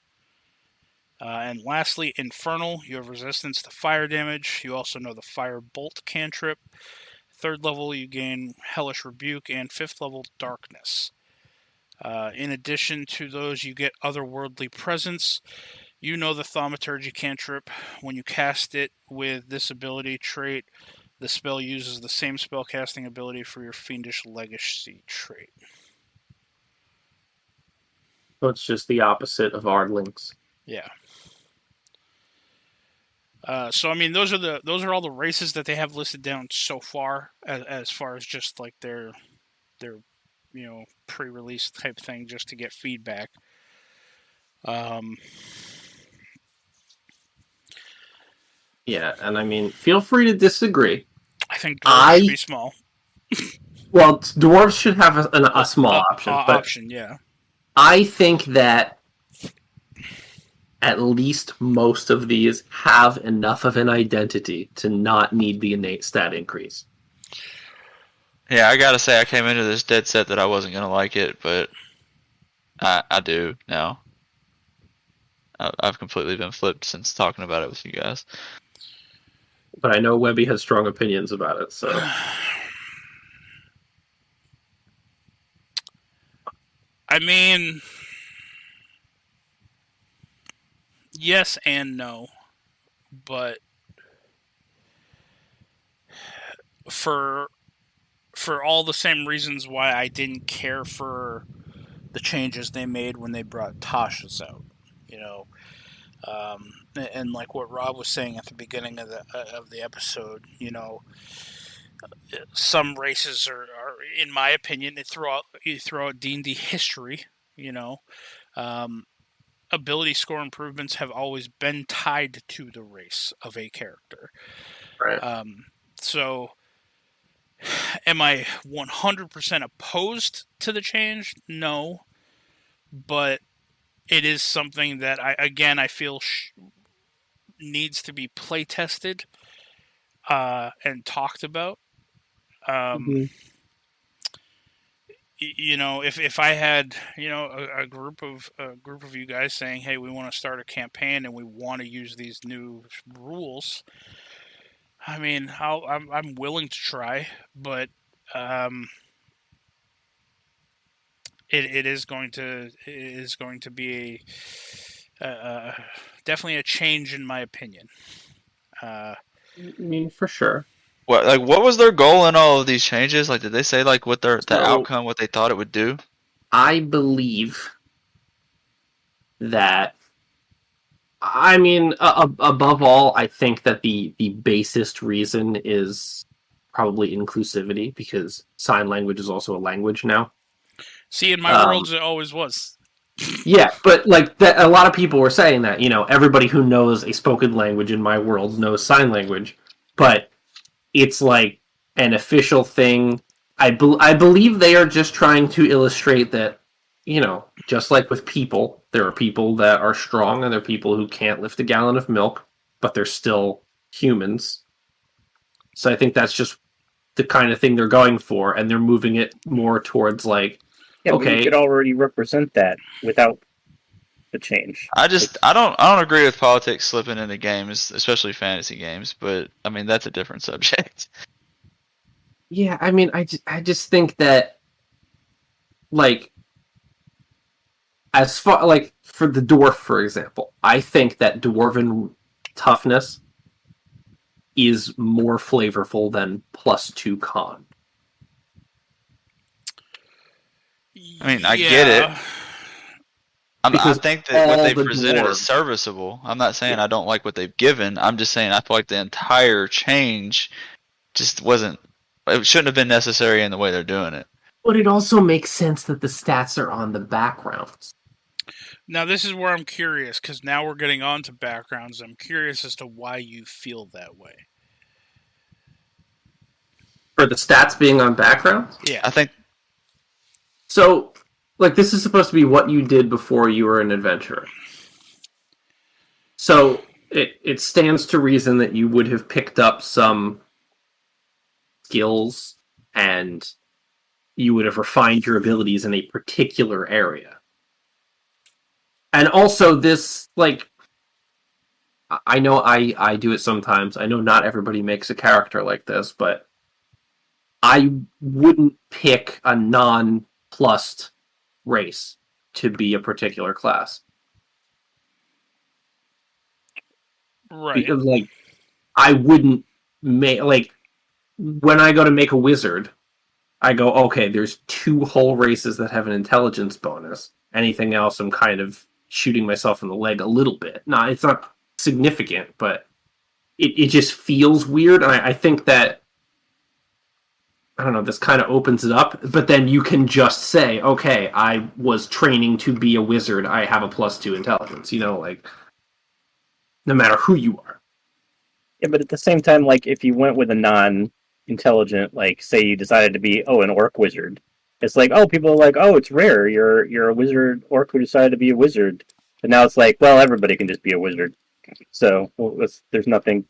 And lastly, Infernal, you have resistance to fire damage. You also know the Fire Bolt cantrip. 3rd level, you gain Hellish Rebuke, and 5th level, Darkness. In addition to those, you get Otherworldly Presence. You know the Thaumaturgy cantrip. When you cast it with this ability trait, the spell uses the same spellcasting ability for your Fiendish Legacy trait. So it's just the opposite of Ardlings. Yeah. So I mean, those are all the races that they have listed down so far, as far as just like their pre-release type thing, just to get feedback. Yeah, and I mean, feel free to disagree. I think dwarves should be small. Well, dwarves should have a small option. Yeah. I think that at least most of these have enough of an identity to not need the innate stat increase. Yeah, I gotta say, I came into this dead set that I wasn't gonna like it, but I do now. I've completely been flipped since talking about it with you guys. But I know Webby has strong opinions about it, so... I mean... Yes and no, but for all the same reasons why I didn't care for the changes they made when they brought Tasha's out, and like what Rob was saying at the beginning of the episode, some races are in my opinion, you throw out D&D history, ability score improvements have always been tied to the race of a character. Right. So, am I 100% opposed to the change? No. But it is something that, I feel needs to be play-tested and talked about. If I had a group of you guys saying, hey, we want to start a campaign and we want to use these new rules, I mean, I'm willing to try, but it is going to be definitely a change in my opinion. I mean, for sure. What was their goal in all of these changes? Like, did they say like what the outcome, what they thought it would do? I believe that, I mean, above all, I think that the basest reason is probably inclusivity, because sign language is also a language now. See, in my world, it always was. Yeah, but like that, a lot of people were saying that, everybody who knows a spoken language in my world knows sign language, but it's like an official thing. I believe they are just trying to illustrate that, just like with people, there are people that are strong and there are people who can't lift a gallon of milk, but they're still humans. So I think that's just the kind of thing they're going for, and they're moving it more towards like, okay, you could already represent that without the change. I don't agree with politics slipping into games, especially fantasy games, but I mean that's a different subject. Yeah, I mean, I just think that, like, as far, like, for the dwarf, for example, I think that dwarven toughness is more flavorful than +2 con. I mean, I get it. I Because think that what all they the presented is dwarves- serviceable. I'm not saying I don't like what they've given. I'm just saying I feel like the entire change just wasn't. It shouldn't have been necessary in the way they're doing it. But it also makes sense that the stats are on the backgrounds. Now, this is where I'm curious, because now we're getting on to backgrounds. I'm curious as to why you feel that way. For the stats being on backgrounds? Yeah. I think So, like, this is supposed to be what you did before you were an adventurer. So, it stands to reason that you would have picked up some skills and you would have refined your abilities in a particular area. And also, this, like, I know I do it sometimes. I know not everybody makes a character like this, but I wouldn't pick a non-plussed race to be a particular class. Right. Because, like, I wouldn't make, like, when I go to make a wizard, I go, okay, there's 2 whole races that have an intelligence bonus. Anything else, I'm kind of shooting myself in the leg a little bit. No, it's not significant, but it just feels weird, and I think that, I don't know, this kind of opens it up, but then you can just say, okay, I was training to be a wizard, I have a +2 intelligence, you know, like, no matter who you are. Yeah, but at the same time, like, if you went with a non-intelligent, like, say you decided to be, an orc wizard, it's like, people are like, it's rare, you're a wizard orc who decided to be a wizard. But now it's like, well, everybody can just be a wizard. So, there's nothing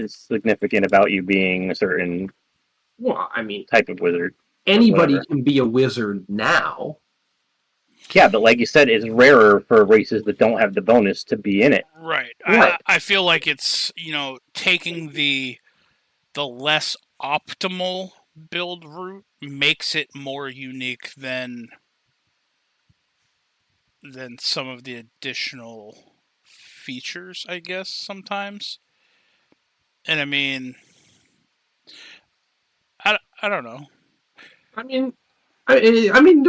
significant about you being a certain Well, I mean, type of wizard. anybody whatever. can be a wizard now. Yeah, but like you said, it's rarer for races that don't have the bonus to be in it. Right. Right. I feel like it's, taking the less optimal build route makes it more unique than some of the additional features, I guess, sometimes. And I mean, I don't know. I mean,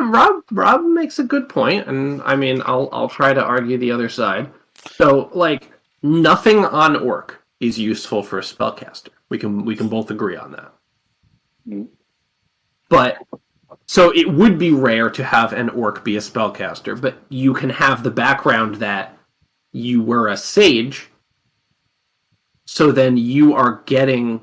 Rob makes a good point, and I mean, I'll try to argue the other side. So, like, nothing on orc is useful for a spellcaster. We can both agree on that. Mm. But so it would be rare to have an orc be a spellcaster, but you can have the background that you were a sage. So then you are getting,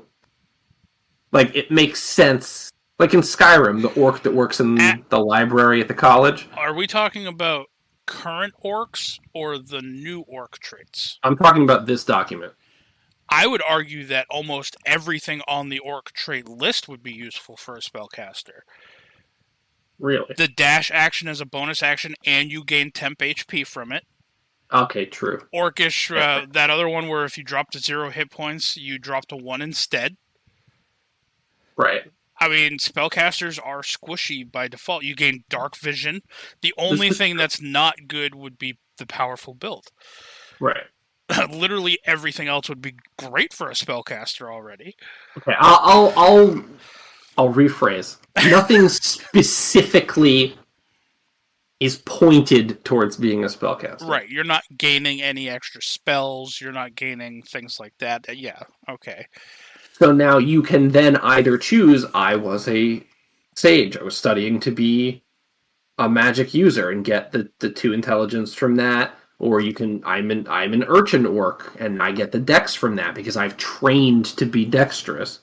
like, it makes sense. Like in Skyrim, the orc that works in the library at the college. Are we talking about current orcs or the new orc traits? I'm talking about this document. I would argue that almost everything on the orc trait list would be useful for a spellcaster. Really? The dash action is a bonus action, and you gain temp HP from it. Okay, true. Orcish, that other one where if you drop to 0 hit points, you drop to 1 instead. Right. I mean, spellcasters are squishy by default. You gain dark vision. The only thing that's not good would be the powerful build. Right. Literally everything else would be great for a spellcaster already. Okay, I'll rephrase. Nothing specifically is pointed towards being a spellcaster. Right, you're not gaining any extra spells, you're not gaining things like that. Yeah, okay. So now you can then either choose, I was a sage, I was studying to be a magic user and get the 2 intelligence from that, or you can, I'm an urchin orc and I get the dex from that because I've trained to be dexterous.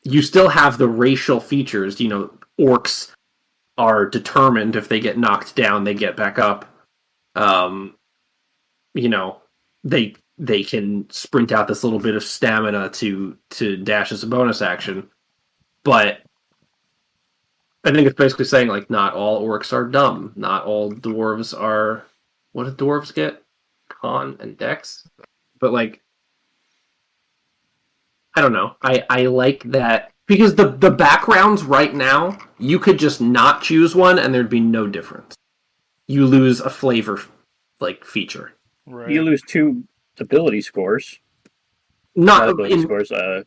You still have the racial features, orcs are determined. If they get knocked down, they get back up. They can sprint out this little bit of stamina to dash as a bonus action. But I think it's basically saying, like, not all orcs are dumb. Not all dwarves are... What do dwarves get? Con and dex? But, like, I don't know. I like that. Because the backgrounds right now, you could just not choose one and there'd be no difference. You lose a flavor, like, feature. Right. You lose 2 ability scores. Not ability in scores. 2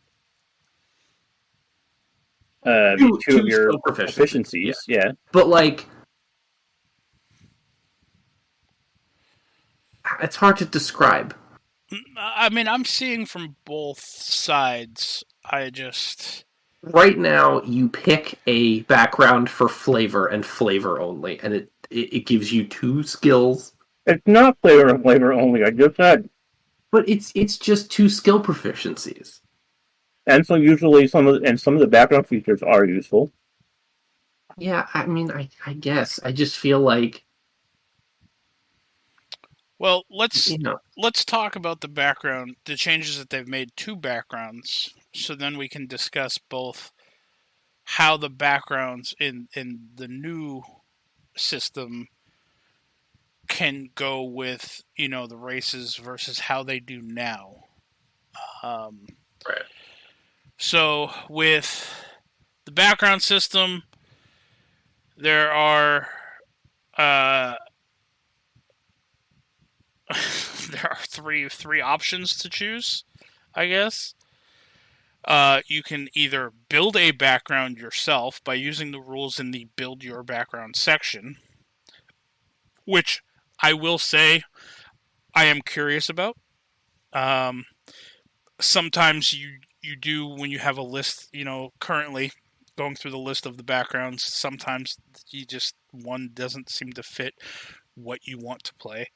two of your skill proficiencies. Yeah. But, like, it's hard to describe. I mean, I'm seeing from both sides. I just... Right now, you pick a background for flavor and flavor only, and it gives you 2 skills. It's not flavor and flavor only. I just said. But it's just 2 skill proficiencies. And so usually some of the background features are useful. Yeah, I mean, I guess. I just feel like... Well, let's You know, talk about the changes that they've made to backgrounds, so then we can discuss both how the backgrounds in the new system can go with, the races versus how they do now. right. So with the background system, there are there are three options to choose, I guess. You can either build a background yourself by using the rules in the Build Your Background section, which I will say I am curious about. Sometimes you do, when you have a list, currently going through the list of the backgrounds, sometimes one doesn't seem to fit what you want to play.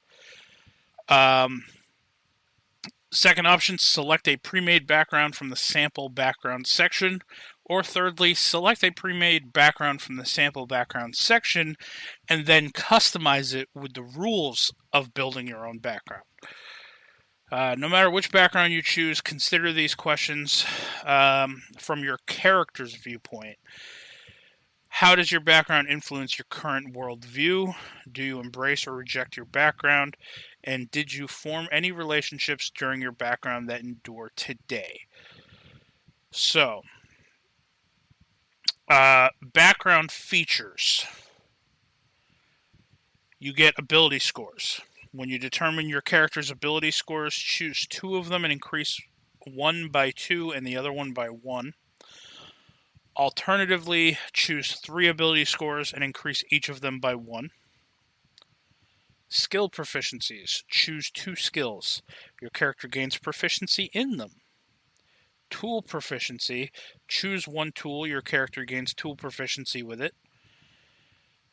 Second option, select a pre-made background from the sample background section. Or thirdly, select a pre-made background from the sample background section and then customize it with the rules of building your own background. No matter which background you choose, consider these questions from your character's viewpoint. How does your background influence your current worldview? Do you embrace or reject your background? And did you form any relationships during your background that endure today? So, background features. You get ability scores. When you determine your character's ability scores, choose 2 of them and increase one by 2 and the other one by 1. Alternatively, choose 3 ability scores and increase each of them by 1. Skill proficiencies. Choose 2 skills. Your character gains proficiency in them. Tool proficiency. Choose 1 tool. Your character gains tool proficiency with it.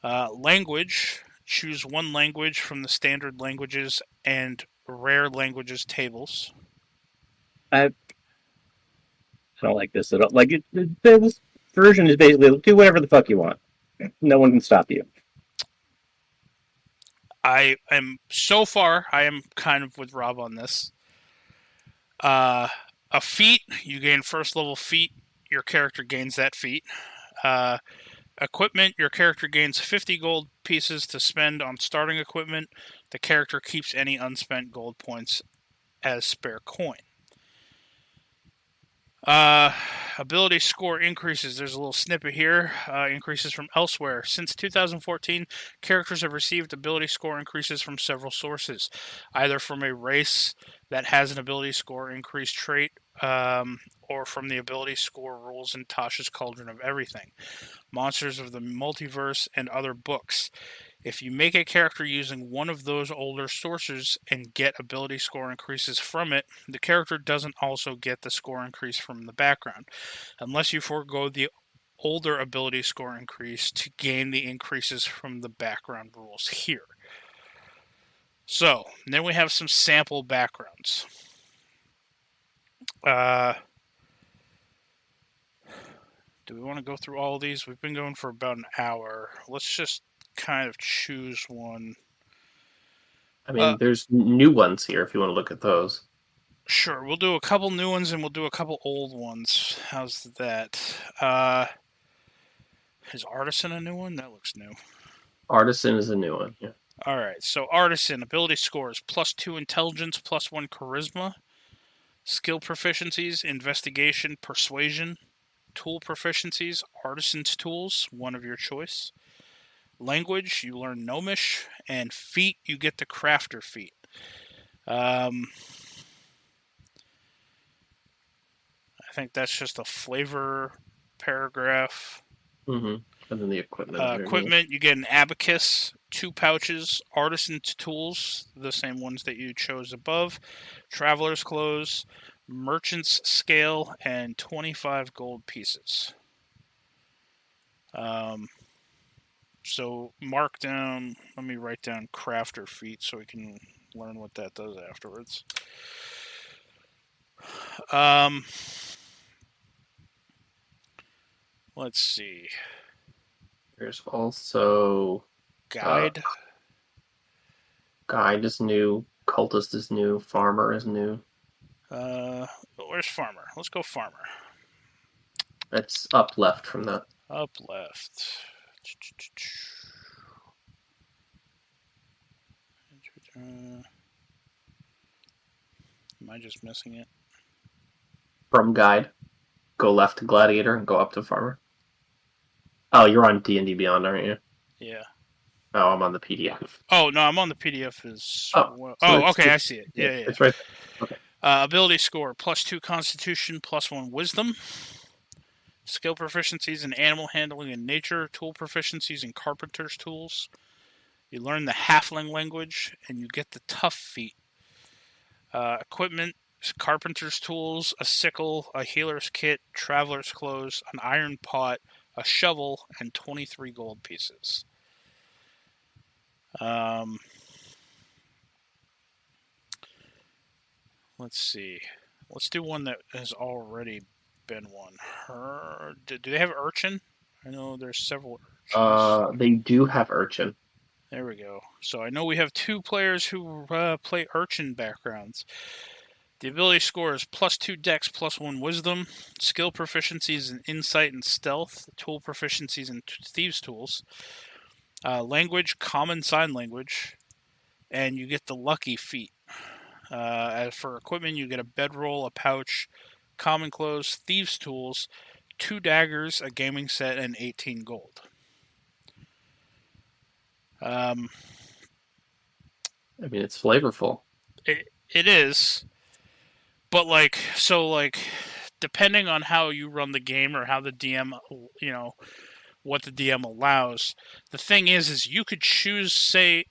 Language. Choose 1 language from the standard languages and rare languages tables. I don't like this at all. Like, this version is basically do whatever the fuck you want. No one can stop you. I am kind of with Rob on this. A feat, you gain first level feat, your character gains that feat. Equipment, your character gains 50 gold pieces to spend on starting equipment. The character keeps any unspent gold points as spare coin. Ability score increases. There's a little snippet here. Increases from elsewhere. Since 2014, characters have received ability score increases from several sources, either from a race that has an ability score increase trait, or from the ability score rules in Tasha's Cauldron of Everything, Monsters of the Multiverse, and other books. If you make a character using one of those older sources and get ability score increases from it, the character doesn't also get the score increase from the background, unless you forego the older ability score increase to gain the increases from the background rules here. So, then we have some sample backgrounds. Do we want to go through all of these? We've been going for about an hour. Let's just kind of choose one. I mean, there's new ones here if you want to look at those. Sure, we'll do a couple new ones and we'll do a couple old ones. How's that? Is Artisan a new one? That looks new. Artisan is a new one, yeah. Alright, so Artisan, ability scores, +2 intelligence, +1 charisma. Skill proficiencies, investigation, persuasion. Tool proficiencies, artisan's tools, one of your choice. Language, you learn Gnomish, and feat, you get the crafter feat. I think that's just a flavor paragraph. Mm-hmm. And then the equipment. Equipment, you get an abacus, 2 pouches, artisan's tools, the same ones that you chose above, traveler's clothes, merchant's scale, and 25 gold pieces. So mark down, let me write down crafter feat so we can learn what that does afterwards. Let's see. There's also Guide. guide is new, cultist is new, farmer is new. Where's farmer? Let's go farmer. It's up left from that. Up left. Am I just missing it? From guide, go left to gladiator and go up to farmer. Oh, you're on D&D Beyond, aren't you? Yeah. Oh, I'm on the PDF. Oh, no, I'm on the PDF as Oh, well. so Oh, it's okay, just- I see it. Yeah. It's right there. Okay. Ability score, +2 constitution, +1 wisdom. Skill proficiencies in animal handling and nature. Tool proficiencies in carpenter's tools. You learn the halfling language, and you get the tough feat. Equipment, carpenter's tools, a sickle, a healer's kit, traveler's clothes, an iron pot, a shovel, and 23 gold pieces. Let's see. Let's do one that has already been one. Do they have urchin? I know there's several urchins. They do have urchin. There we go. So I know we have 2 players who play urchin backgrounds. The ability score is +2 dex, +1 wisdom. Skill proficiencies in insight and stealth. Tool proficiencies in thieves' tools. Language, common sign language. And you get the lucky feat. As for equipment, you get a bedroll, a pouch, common clothes, thieves' tools, 2 daggers, a gaming set, and 18 gold. I mean, it's flavorful. It is, but depending on how you run the game or how the DM, what the DM allows. The thing is you could choose, say,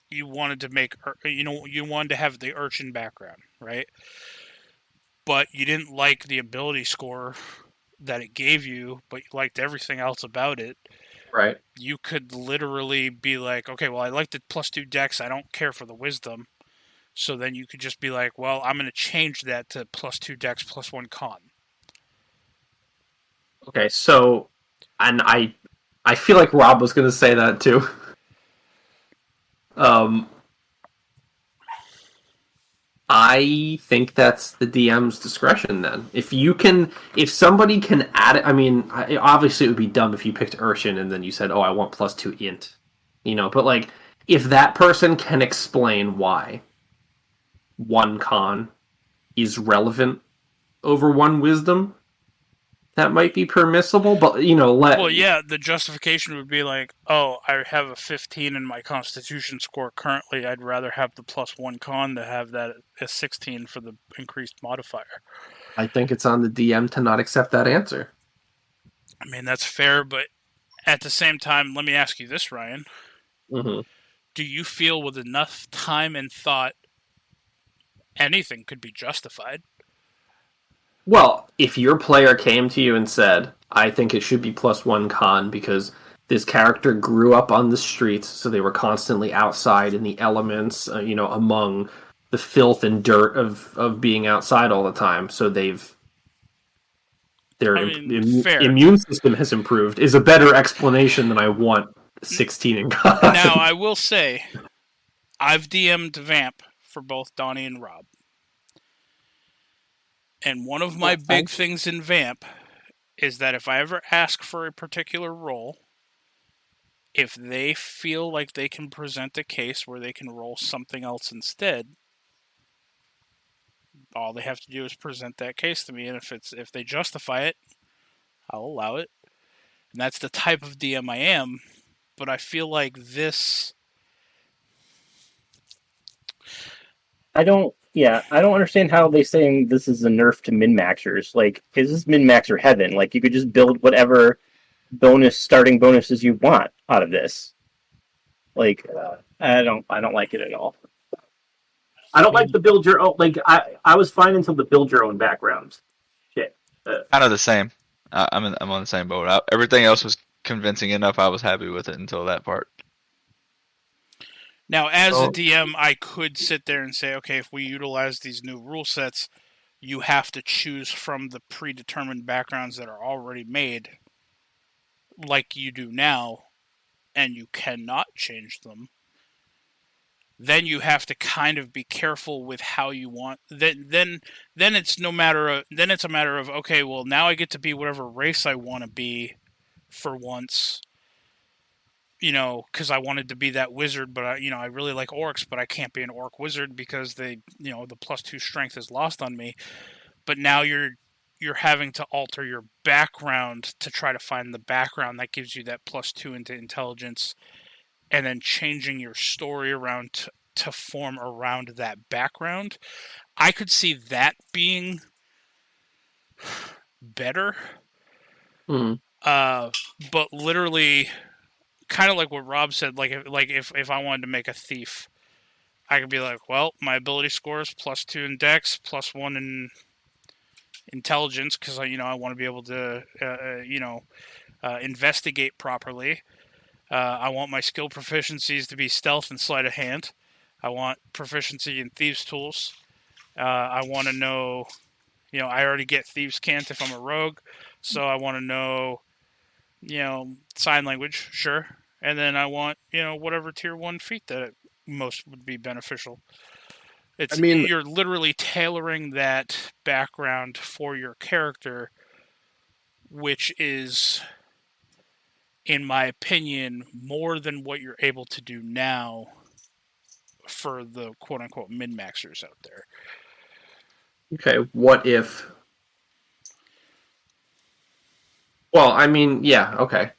you wanted to make, you wanted to have the urchin background, right? But you didn't like the ability score that it gave you, but you liked everything else about it. Right. You could literally be like, okay, well, I like the +2 dex. I don't care for the wisdom. So then you could just be like, well, I'm going to change that to +2 dex, +1 con. Okay, so, and I feel like Rob was going to say that too. I think that's the DM's discretion then. If somebody can add it, I mean, obviously it would be dumb if you picked Urshan and then you said, oh, I want +2 int. But if that person can explain why 1 con is relevant over 1 wisdom, that might be permissible, but, Well, yeah, the justification would be like, oh, I have a 15 in my constitution score currently. I'd rather have the +1 con to have that a 16 for the increased modifier. I think it's on the DM to not accept that answer. I mean, that's fair, but at the same time, let me ask you this, Ryan. Mm-hmm. Do you feel with enough time and thought anything could be justified? Well, if your player came to you and said, I think it should be +1 con because this character grew up on the streets, so they were constantly outside in the elements, among the filth and dirt of being outside all the time, so their immune system has improved, is a better explanation than I want 16 in con. Now, I will say, I've DM'd Vamp for both Donnie and Rob. And one of my big things in Vamp is that if I ever ask for a particular role, if they feel like they can present a case where they can roll something else instead, all they have to do is present that case to me, and if they justify it, I'll allow it. And that's the type of DM I am, but I feel like this... I don't Yeah, I don't understand how they saying this is a nerf to min-maxers. Like, is this min-maxer heaven? Like, you could just build whatever starting bonuses you want out of this. Like, I don't like it at all. I don't like the build your own. Like, I was fine until the build your own backgrounds. Shit. Kind of the same. I'm on the same boat. Everything else was convincing enough. I was happy with it until that part. Now, as a DM, I could sit there and say, okay, if we utilize these new rule sets, you have to choose from the predetermined backgrounds that are already made, like you do now, and you cannot change them. Then you have to kind of be careful with how you want. Then it's a matter of, okay, well, now I get to be whatever race I want to be for once. You know, because I wanted to be that wizard, but I really like orcs, but I can't be an orc wizard because the +2 strength is lost on me. But now you're having to alter your background to try to find the background that gives you that +2 into intelligence, and then changing your story around to form around that background. I could see that being better. But literally, kind of like what Rob said, like if I wanted to make a thief, I could be like, well, my ability score is +2 in Dex, +1 in intelligence, because I want to be able to investigate properly. I want my skill proficiencies to be stealth and sleight of hand. I want proficiency in thieves' tools. I want to know, I already get thieves' cant if I'm a rogue, so I want to know, sign language, sure. And then I want, whatever tier 1 feat that most would be beneficial. You're literally tailoring that background for your character, which is, in my opinion, more than what you're able to do now for the quote-unquote min-maxers out there. Okay, what if... Well, yeah, okay.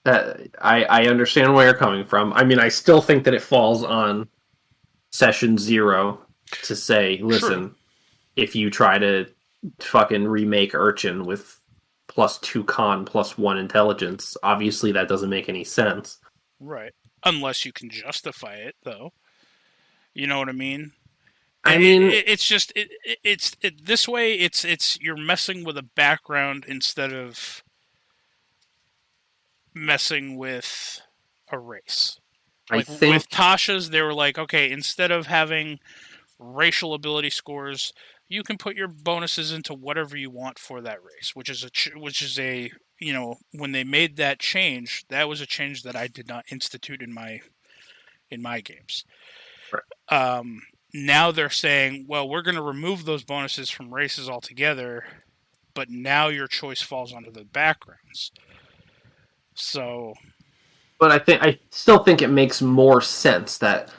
I understand where you're coming from. I still think that it falls on session 0 to say, listen, True. If you try to fucking remake Urchin with +2 con, +1 intelligence, obviously that doesn't make any sense. Right. Unless you can justify it, though. You know what I mean? It's just this way. It's you're messing with a background instead of messing with a race. With Tasha's, they were like, okay, instead of having racial ability scores, you can put your bonuses into whatever you want for that race, which is a when they made that change, that was a change that I did not institute in my games. Right. Now they're saying, well, we're going to remove those bonuses from races altogether, but now your choice falls onto the backgrounds. So, but I still think it makes more sense that,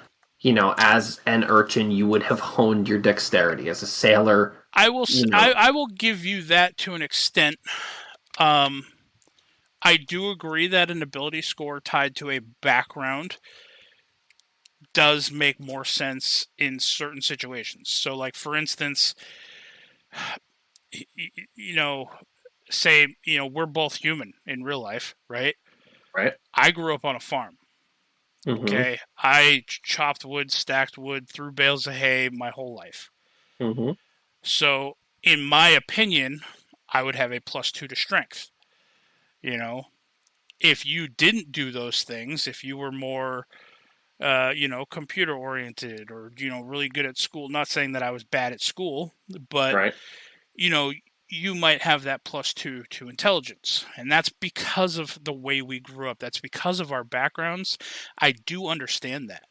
as an urchin, you would have honed your dexterity. As a sailor, I will give you that to an extent. I do agree that an ability score tied to a background does make more sense in certain situations. So, like, for instance, say, we're both human in real life, right? Right. I grew up on a farm. Mm-hmm. Okay. I chopped wood, stacked wood, threw bales of hay my whole life. Mm-hmm. So, in my opinion, I would have a +2 to strength. If you didn't do those things, if you were more, computer oriented or, really good at school, not saying that I was bad at school, but, right. You might have that +2 to intelligence. And that's because of the way we grew up. That's because of our backgrounds. I do understand that.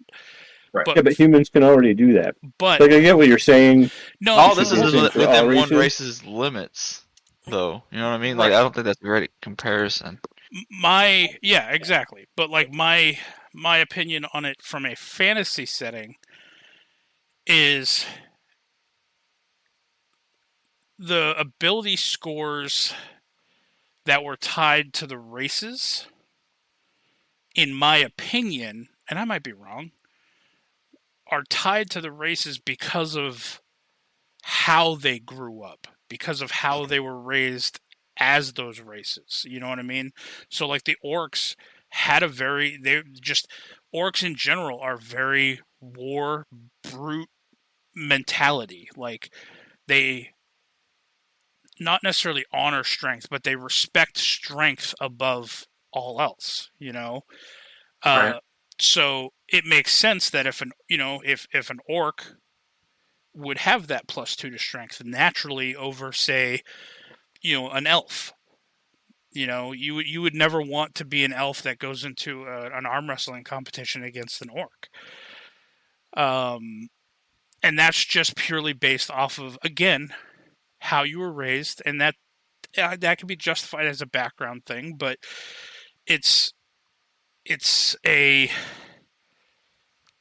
Right. But humans can already do that. But I get what you're saying. No, all this is within one race's limits, though. You know what I mean? Like, I don't think that's a great comparison. Yeah, exactly. But like my opinion on it from a fantasy setting is the ability scores that were tied to the races, in my opinion, and I might be wrong, are tied to the races because of how they grew up, because of how they were raised as those races. You know what I mean? So like the orcs had orcs in general are very war brute mentality. Like they not necessarily honor strength, but they respect strength above all else, you know? Right. So it makes sense that if an orc would have that +2 to strength naturally over, say, an elf. You would never want to be an elf that goes into an arm wrestling competition against an orc. And that's just purely based off of, again, how you were raised, and that can be justified as a background thing, but it's a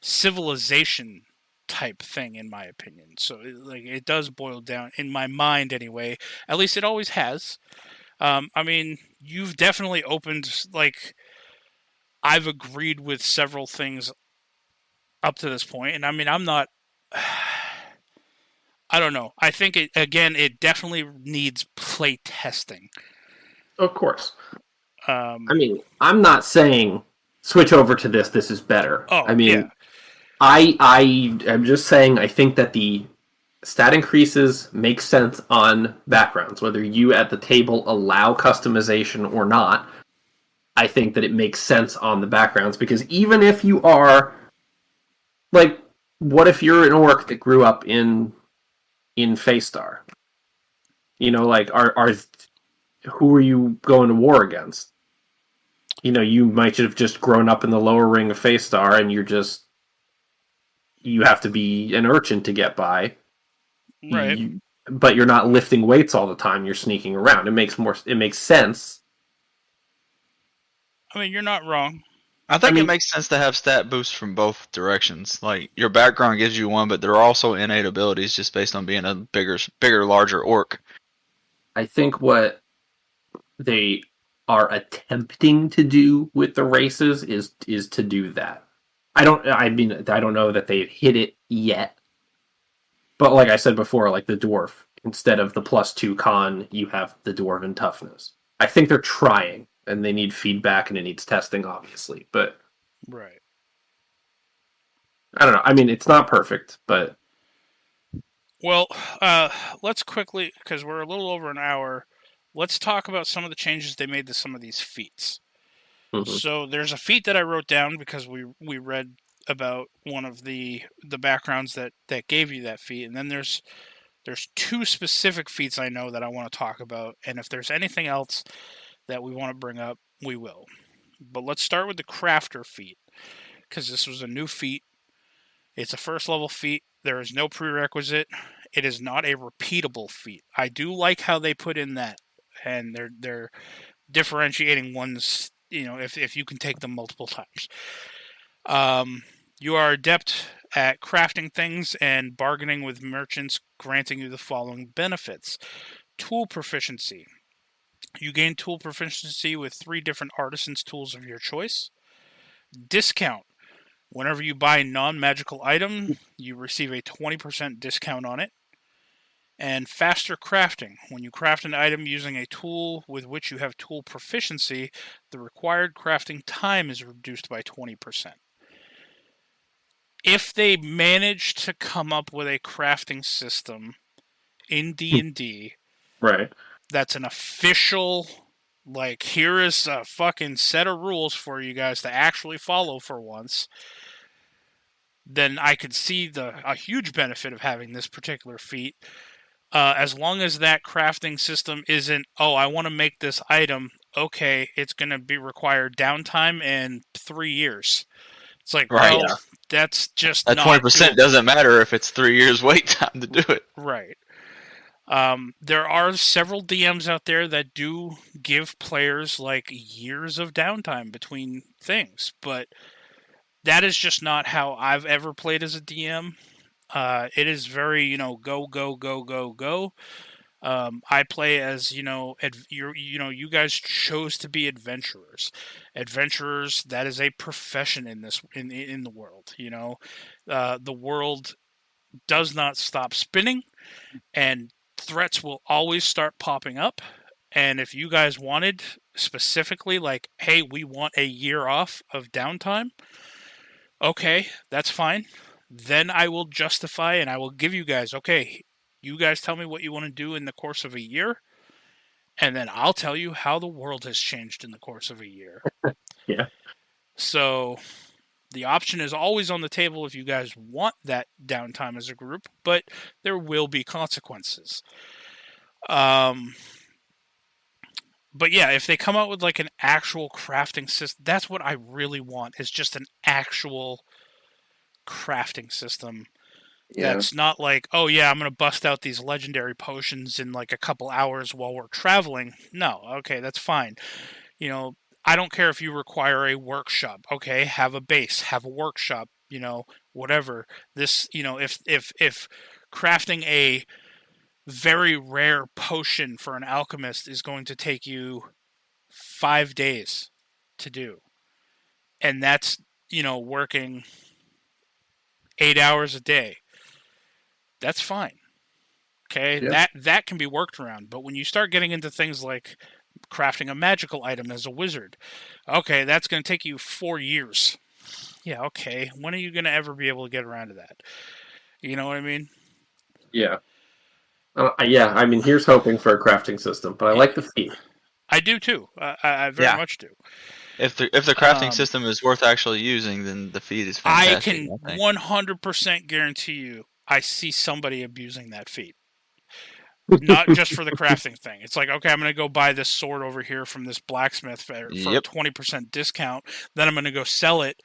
civilization type thing, in my opinion. So it does boil down, in my mind anyway, at least it always has. I mean, you've definitely opened, like, I've agreed with several things up to this point, and I mean, I'm not, I don't know. I think it definitely needs play testing. Of course. I mean, I'm not saying switch over to this. This is better. Oh, I mean, yeah. I am just saying I think that the stat increases make sense on backgrounds, whether you at the table allow customization or not. I think that it makes sense on the backgrounds, because even if you are, like, what if you're an orc that grew up in Faystar? Like, who are you going to war against? You might have just grown up in the lower ring of Faystar, and you have to be an urchin to get by. Right. But you're not lifting weights all the time. You're sneaking around. It makes sense. I mean, you're not wrong. I think it makes sense to have stat boosts from both directions. Like, your background gives you one, but there are also innate abilities just based on being a bigger, larger orc. I think what they are attempting to do with the races is to do that. I don't know that they've hit it yet. But like I said before, like the dwarf, instead of the +2 con, you have the dwarven toughness. I think they're trying, and they need feedback, and it needs testing, obviously. But right. I don't know. I mean, it's not perfect, but well, let's quickly, because we're a little over an hour. Let's talk about some of the changes they made to some of these feats. Mm-hmm. So there's a feat that I wrote down because we read about one of the backgrounds that gave you that feat, and then there's 2 specific feats I know that I want to talk about, and if there's anything else that we want to bring up, we will. But let's start with the crafter feat, because this was a new feat. It's a first level feat. There is no prerequisite. It is not a repeatable feat. I do like how they put in that, and they're differentiating ones, if you can take them multiple times. You are adept at crafting things and bargaining with merchants, granting you the following benefits. Tool proficiency. You gain tool proficiency with 3 different artisan's tools of your choice. Discount. Whenever you buy a non-magical item, you receive a 20% discount on it. And faster crafting. When you craft an item using a tool with which you have tool proficiency, the required crafting time is reduced by 20%. If they manage to come up with a crafting system in D&D, right, that's an official, like, here is a fucking set of rules for you guys to actually follow for once, then I could see a huge benefit of having this particular feat. As long as that crafting system isn't, I want to make this item, okay, it's going to be required downtime and 3 years. It's like, right, well, that's just that 20% doesn't matter if it's 3 years wait time to do it. Right. There are several DMs out there that do give players like years of downtime between things, but that is just not how I've ever played as a DM. It is very, go, go, go, go, go. I play as, you guys chose to be adventurers. Adventurers, that is a profession in this, in the world, the world does not stop spinning, and threats will always start popping up. And if you guys wanted specifically, like, hey, we want a year off of downtime, okay, that's fine. Then I will justify and I will give you guys, okay, you guys tell me what you want to do in the course of a year, and then I'll tell you how the world has changed in the course of a year. Yeah. So the option is always on the table if you guys want that downtime as a group, but there will be consequences. But yeah, if they come out with like an actual crafting system, that's what I really want, is just an actual crafting system. Yeah. That's not like, oh yeah, I'm going to bust out these legendary potions in like a couple hours while we're traveling. No, okay, that's fine. You know, I don't care if you require a workshop. Okay, have a base, have a workshop, you know, whatever. This, you know, if crafting a very rare potion for an alchemist is going to take you 5 days to do, and that's, you know, working 8 hours a day, that's fine. Okay, Yeah. that can be worked around. But when you start getting into things like crafting a magical item as a wizard, okay, that's going to take you 4 years. Yeah, okay. When are you going to ever be able to get around to that? You know what I mean? Yeah. Yeah, I mean, here's hoping for a crafting system, but I like the feat. I do too. I very much do. If the crafting system is worth actually using, then the feat is fantastic. I can 100% guarantee you, I see somebody abusing that feat. Not just for the crafting thing. It's like, okay, I'm going to go buy this sword over here from this blacksmith for a 20% discount. Then I'm going to go sell it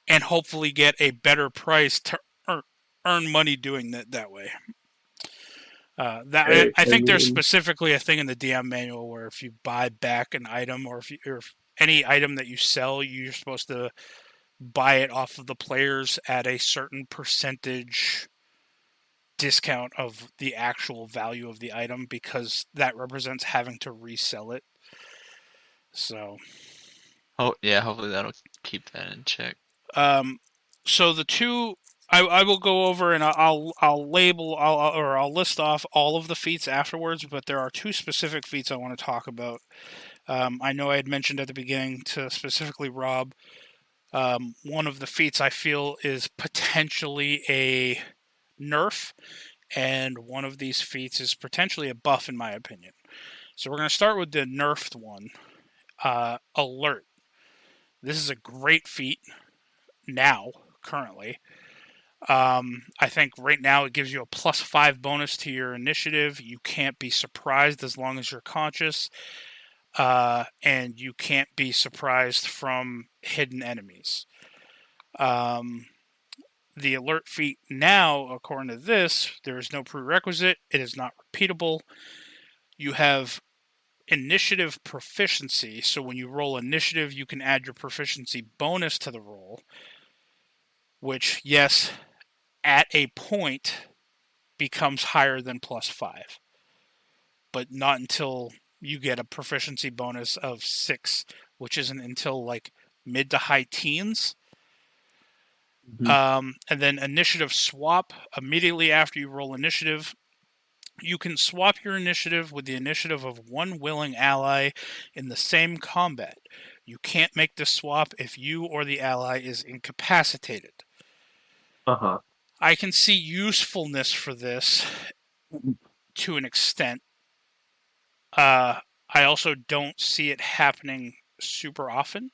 and hopefully get a better price to earn money doing that way. I think there's specifically a thing in the DM manual where if you buy back an item, or if any item that you sell, you're supposed to buy it off of the players at a certain percentage discount of the actual value of the item, because that represents having to resell it. So, hopefully that'll keep that in check. So the two, I will go over and I'll list off all of the feats afterwards, but there are two specific feats I want to talk about. I know I had mentioned at the beginning to specifically Rob, one of the feats I feel is potentially a nerf, and one of these feats is potentially a buff in my opinion. So we're going to start with the nerfed one, Alert. This is a great feat now, currently. I think right now it gives you a +5 bonus to your initiative. You can't be surprised as long as you're conscious, and you can't be surprised from hidden enemies. The alert feat now, according to this, there is no prerequisite. It is not repeatable. You have initiative proficiency, so when you roll initiative, you can add your proficiency bonus to the roll, which, yes, at a point becomes higher than +5, but not until you get a proficiency bonus of 6, which isn't until like mid to high teens. And then initiative swap. Immediately after you roll initiative, you can swap your initiative with the initiative of one willing ally in the same combat. You can't make this swap if you or the ally is incapacitated. I can see usefulness for this to an extent. I also don't see it happening super often.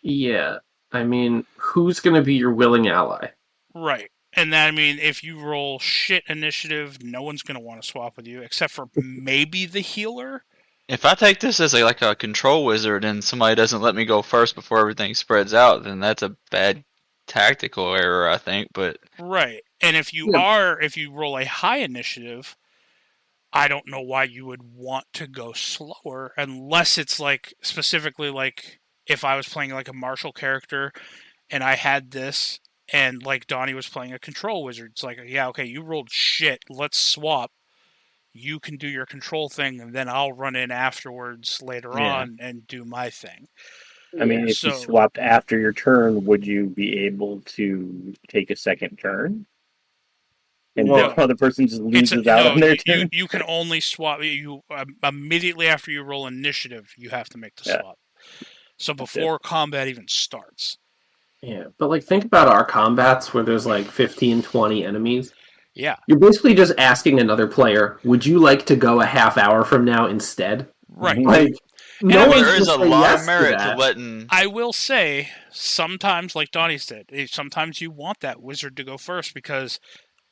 Yeah. I mean, who's going to be your willing ally? Right. And I mean, if you roll shit initiative, no one's going to want to swap with you, except for maybe the healer. If I take this as like a control wizard and somebody doesn't let me go first before everything spreads out, then that's a bad tactical error, I think. But right. And if you roll a high initiative, I don't know why you would want to go slower, unless it's like specifically like if I was playing like a martial character and I had this, and like Donnie was playing a control wizard. It's like, yeah, okay, you rolled shit. Let's swap. You can do your control thing, and then I'll run in afterwards later on and do my thing. I mean, if you swapped after your turn, would you be able to take a second turn? and Well, the other person just loses out on their turn. You can only swap. You immediately after you roll initiative, you have to make the swap. So before combat even starts. Yeah, but like think about our combats where there's like 15, 20 enemies. Yeah. You're basically just asking another player, would you like to go a half hour from now instead? Right. Like, no one's there is a gonna say lot yes of merit that. to letting. I will say, sometimes, like Donnie said, sometimes you want that wizard to go first because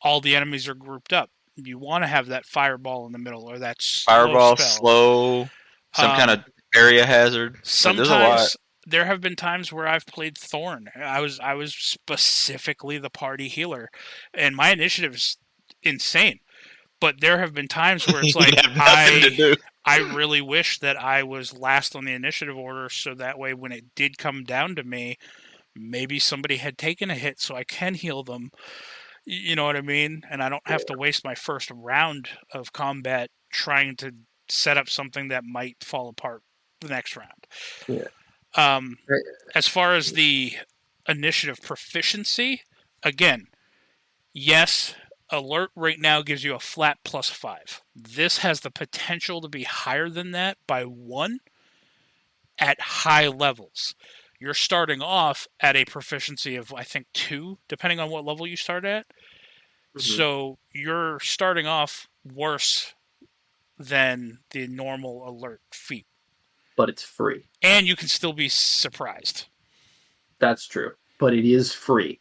all the enemies are grouped up. You want to have that fireball in the middle or that Fireball, spell. slow, some kind of area hazard. Sometimes Like, there's a lot. there have been times where I've played Thorn. I was specifically the party healer, and my initiative is insane. But there have been times where it's like You have nothing to do. I really wish that I was last on the initiative order, so that way when it did come down to me, maybe somebody had taken a hit, so I can heal them. You know what I mean? And I don't have to waste my first round of combat trying to set up something that might fall apart the next round. Yeah. As far as the initiative proficiency, again, yes, alert right now gives you a flat +5. This has the potential to be higher than that by 1 at high levels. You're starting off at a proficiency of, I think, 2, depending on what level you start at. Mm-hmm. So you're starting off worse than the normal alert feat. But it's free. And you can still be surprised. That's true. But it is free.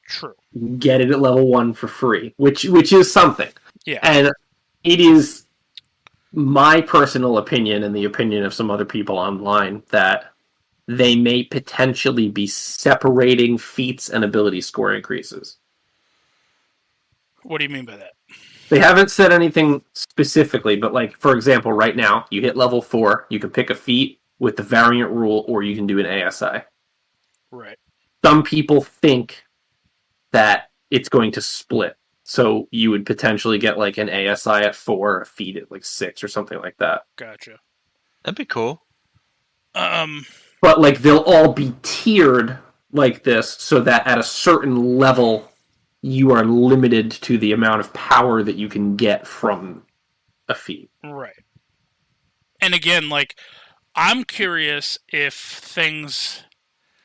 True. Get it at level 1 for free, which is something. Yeah. And it is my personal opinion and the opinion of some other people online that they may potentially be separating feats and ability score increases. What do you mean by that? They haven't said anything specifically, but like, for example, right now, you hit level 4, you can pick a feat with the variant rule, or you can do an ASI. Right. Some people think that it's going to split. So you would potentially get like an ASI at 4, a feat at like 6, or something like that. Gotcha. That'd be cool. But like they'll all be tiered like this, so that at a certain level, you are limited to the amount of power that you can get from a feat. Right. And again, like, I'm curious if things.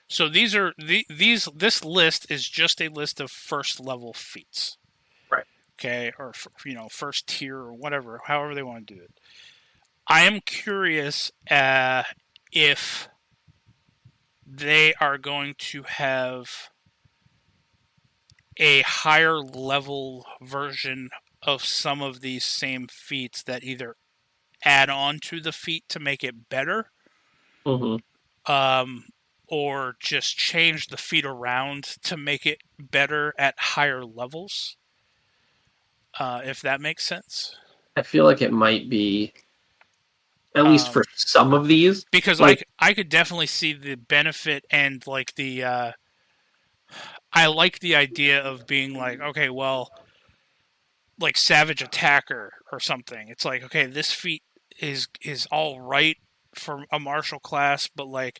So these are this list is just a list of first level feats. Right. Okay, or first tier or whatever, however they want to do it. I am curious if they are going to have a higher level version of some of these same feats that either add on to the feat to make it better, or just change the feat around to make it better at higher levels. If that makes sense. I feel like it might be, at least for some of these. Because I could definitely see the benefit and like the... I like the idea of being like, okay, well, like Savage Attacker or something. It's like, okay, this feat is all right for a martial class, but like,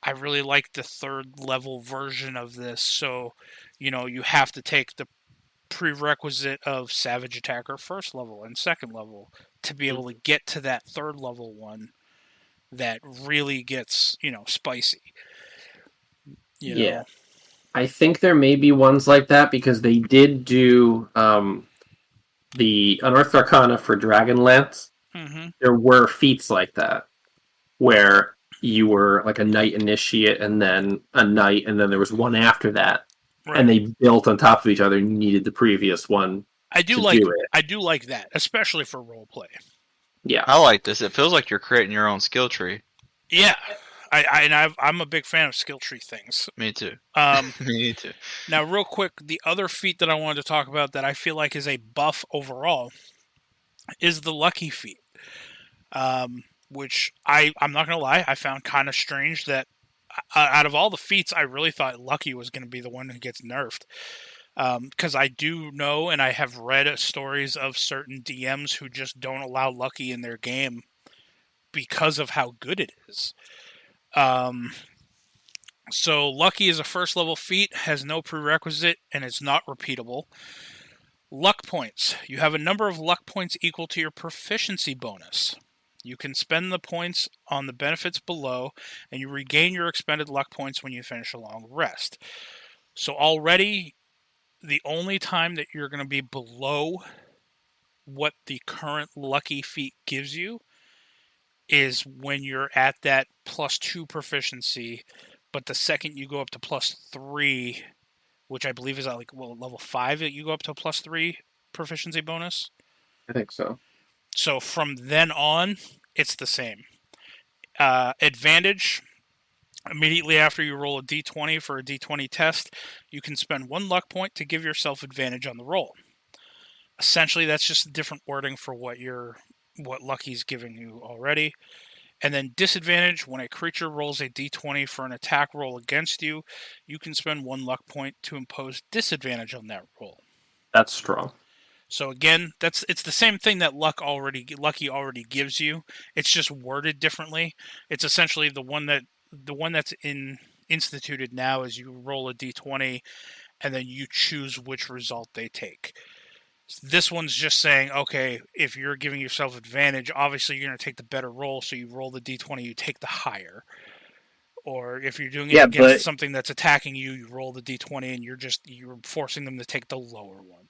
I really like the 3rd level version of this. So, you have to take the prerequisite of Savage Attacker 1st level and 2nd level to be able to get to that 3rd level one that really gets, spicy. You know? I think there may be ones like that because they did do the Unearthed Arcana for Dragonlance. Mm-hmm. There were feats like that where you were like a knight initiate and then a knight, and then there was one after that, right. And they built on top of each other. And you needed the previous one. I do like that, especially for roleplay. Yeah, I like this. It feels like you're creating your own skill tree. Yeah. I'm a big fan of skill tree things. Me too. Me too. Now, real quick, the other feat that I wanted to talk about that I feel like is a buff overall is the Lucky feat, which I'm not going to lie, I found kind of strange that out of all the feats, I really thought Lucky was going to be the one who gets nerfed. Because I do know, and I have read stories of certain DMs who just don't allow Lucky in their game because of how good it is. So Lucky is a first level feat, has no prerequisite, and is not repeatable. Luck points. You have a number of luck points equal to your proficiency bonus. You can spend the points on the benefits below, and you regain your expended luck points when you finish a long rest. So already, the only time that you're going to be below what the current lucky feat gives you is when you're at that +2 proficiency, but the second you go up to +3, which I believe is at level 5 that you go up to a +3 proficiency bonus. I think so. So from then on, it's the same. Advantage. Immediately after you roll a d20 for a d20 test, you can spend 1 luck point to give yourself advantage on the roll. Essentially, that's just different wording for what Lucky's giving you already. And then disadvantage, when a creature rolls a d20 for an attack roll against you, you can spend 1 luck point to impose disadvantage on that roll. That's strong. So again, it's the same thing that Lucky already gives you. It's just worded differently. It's essentially the one that's instituted now is you roll a d20 and then you choose which result they take. This one's just saying, okay, if you're giving yourself advantage, obviously you're going to take the better roll, so you roll the d20, you take the higher. Or if you're doing it against something that's attacking you, you roll the d20 and you're forcing them to take the lower one.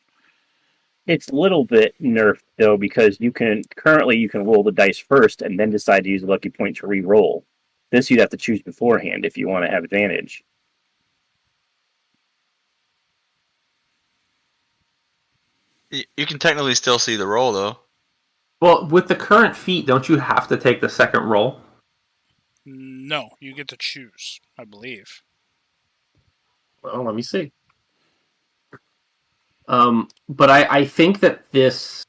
It's a little bit nerfed though, because you can roll the dice first and then decide to use a lucky point to re-roll. This you'd have to choose beforehand if you want to have advantage. You can technically still see the roll, though. Well, with the current feat, don't you have to take the second roll? No, you get to choose, I believe. Well, let me see. But I think that this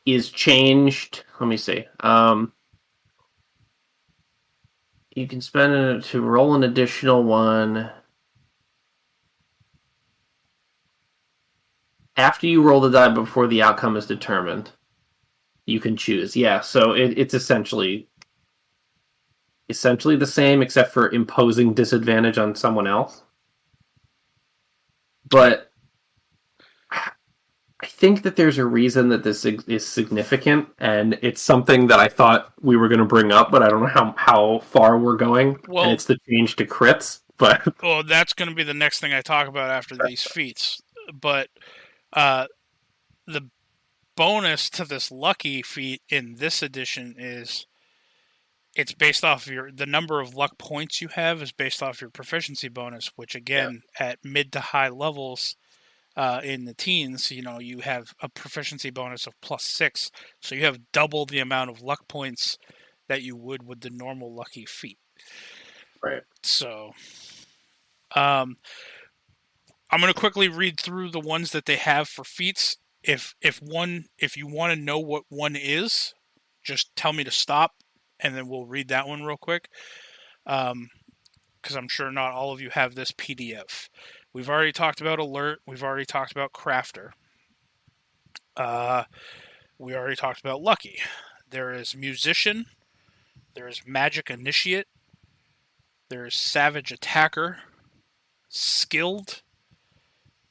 is changed. Let me see. You can spend it to roll an additional one. After you roll the die before the outcome is determined, you can choose. Yeah, so it's essentially the same, except for imposing disadvantage on someone else. But I think that there's a reason that this is significant, and it's something that I thought we were going to bring up, but I don't know how far we're going. Well, and it's the change to crits. But well, that's going to be the next thing I talk about after these feats. But the bonus to this lucky feat in this edition is it's based off the number of luck points you have is based off your proficiency bonus, which again at mid to high levels in the teens, you have a proficiency bonus of +6, so you have double the amount of luck points that you would with the normal lucky feat. Right. So I'm going to quickly read through the ones that they have for feats. If you want to know what one is, just tell me to stop, and then we'll read that one real quick. Because I'm sure not all of you have this PDF. We've already talked about Alert. We've already talked about Crafter. We already talked about Lucky. There is Musician. There is Magic Initiate. There is Savage Attacker. Skilled.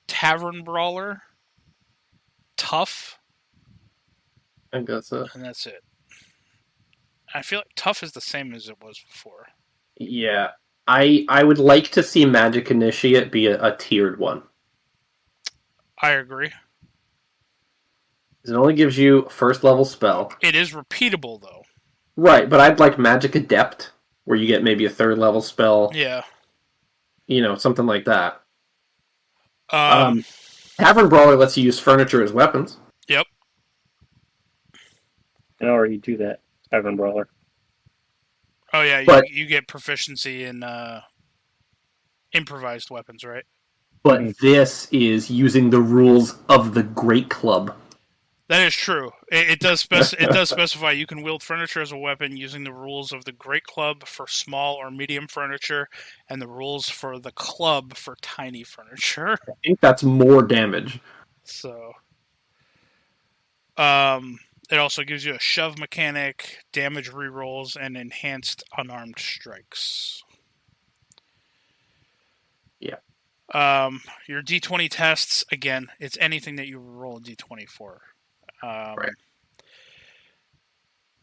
Tavern Brawler. Tough. I think that's it. And that's it. I feel like Tough is the same as it was before. Yeah. I would like to see Magic Initiate be a tiered one. I agree. It only gives you a first level spell. It is repeatable, though. Right, but I'd like Magic Adept, where you get maybe a third level spell. Yeah. Something like that. Tavern Brawler lets you use furniture as weapons. Yep. I already do that. Tavern Brawler. Oh yeah, but, you get proficiency in improvised weapons, right? But this is using the rules of the Great Club. That is true. It does specify you can wield furniture as a weapon using the rules of the Great Club for small or medium furniture, and the rules for the club for tiny furniture. I think that's more damage. So, it also gives you a shove mechanic, damage rerolls, and enhanced unarmed strikes. Your D20 tests, again, it's anything that you roll a D20 for. Right.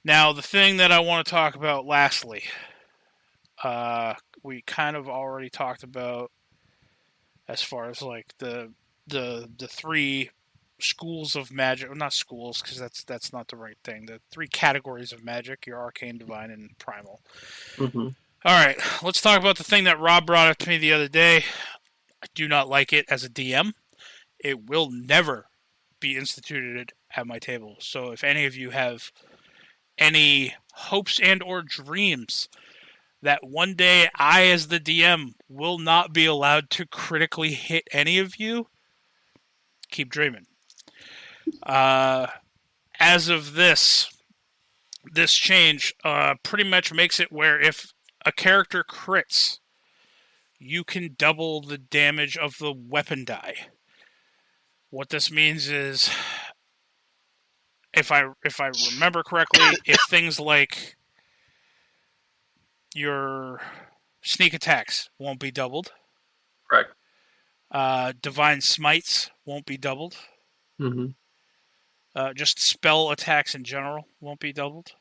Now, the thing that I want to talk about lastly, we kind of already talked about as far as like the three schools of magic, or not schools, because that's not the right thing. The three categories of magic: your arcane, divine, and primal. Mm-hmm. All right, let's talk about the thing that Rob brought up to me the other day. I do not like it as a DM. It will never be instituted at my table. So if any of you have any hopes and or dreams that one day I, as the DM, will not be allowed to critically hit any of you, keep dreaming. As of this change pretty much makes it where if a character crits, you can double the damage of the weapon die. What this means is, if I remember correctly, if things like your sneak attacks won't be doubled, Correct. divine smites won't be doubled, Mm-hmm. just spell attacks in general won't be doubled,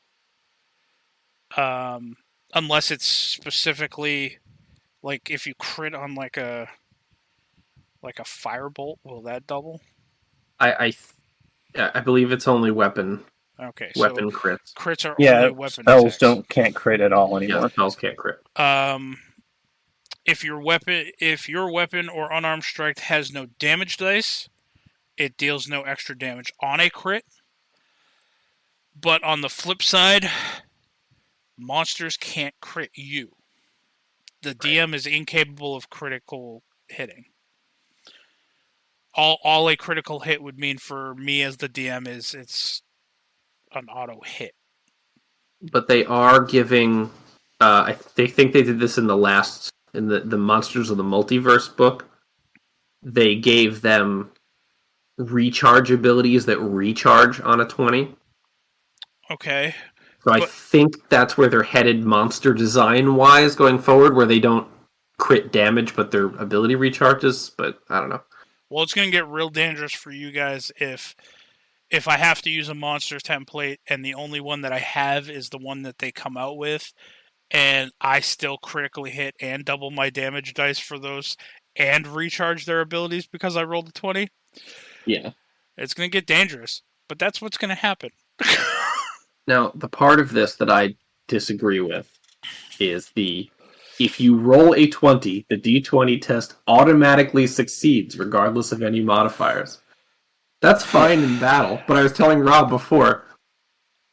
unless it's specifically like if you crit on like a firebolt, will that double? I believe it's only weapon Okay, crits. so crits are Yeah, only weapon spells attacks. can't crit at all anymore. Yeah, spells can't crit. If your weapon or unarmed strike has no damage dice, it deals no extra damage on a crit. But on the flip side, monsters can't crit you. The DM is incapable of critical hitting. All a critical hit would mean for me as the DM is it's an auto hit. But they are giving. They think they did this in the Monsters of the Multiverse book. They gave them recharge abilities that recharge on a 20. Okay. So I think that's where they're headed monster design wise going forward, where they don't crit damage but their ability recharges, but I don't know. Well, it's going to get real dangerous for you guys if I have to use a monster template and the only one that I have is the one that they come out with, and I still critically hit and double my damage dice for those and recharge their abilities because I rolled a 20. Yeah. It's going to get dangerous, but that's what's going to happen. Now, the part of this that I disagree with is if you roll a 20, the D20 test automatically succeeds regardless of any modifiers. That's fine in battle, but I was telling Rob before,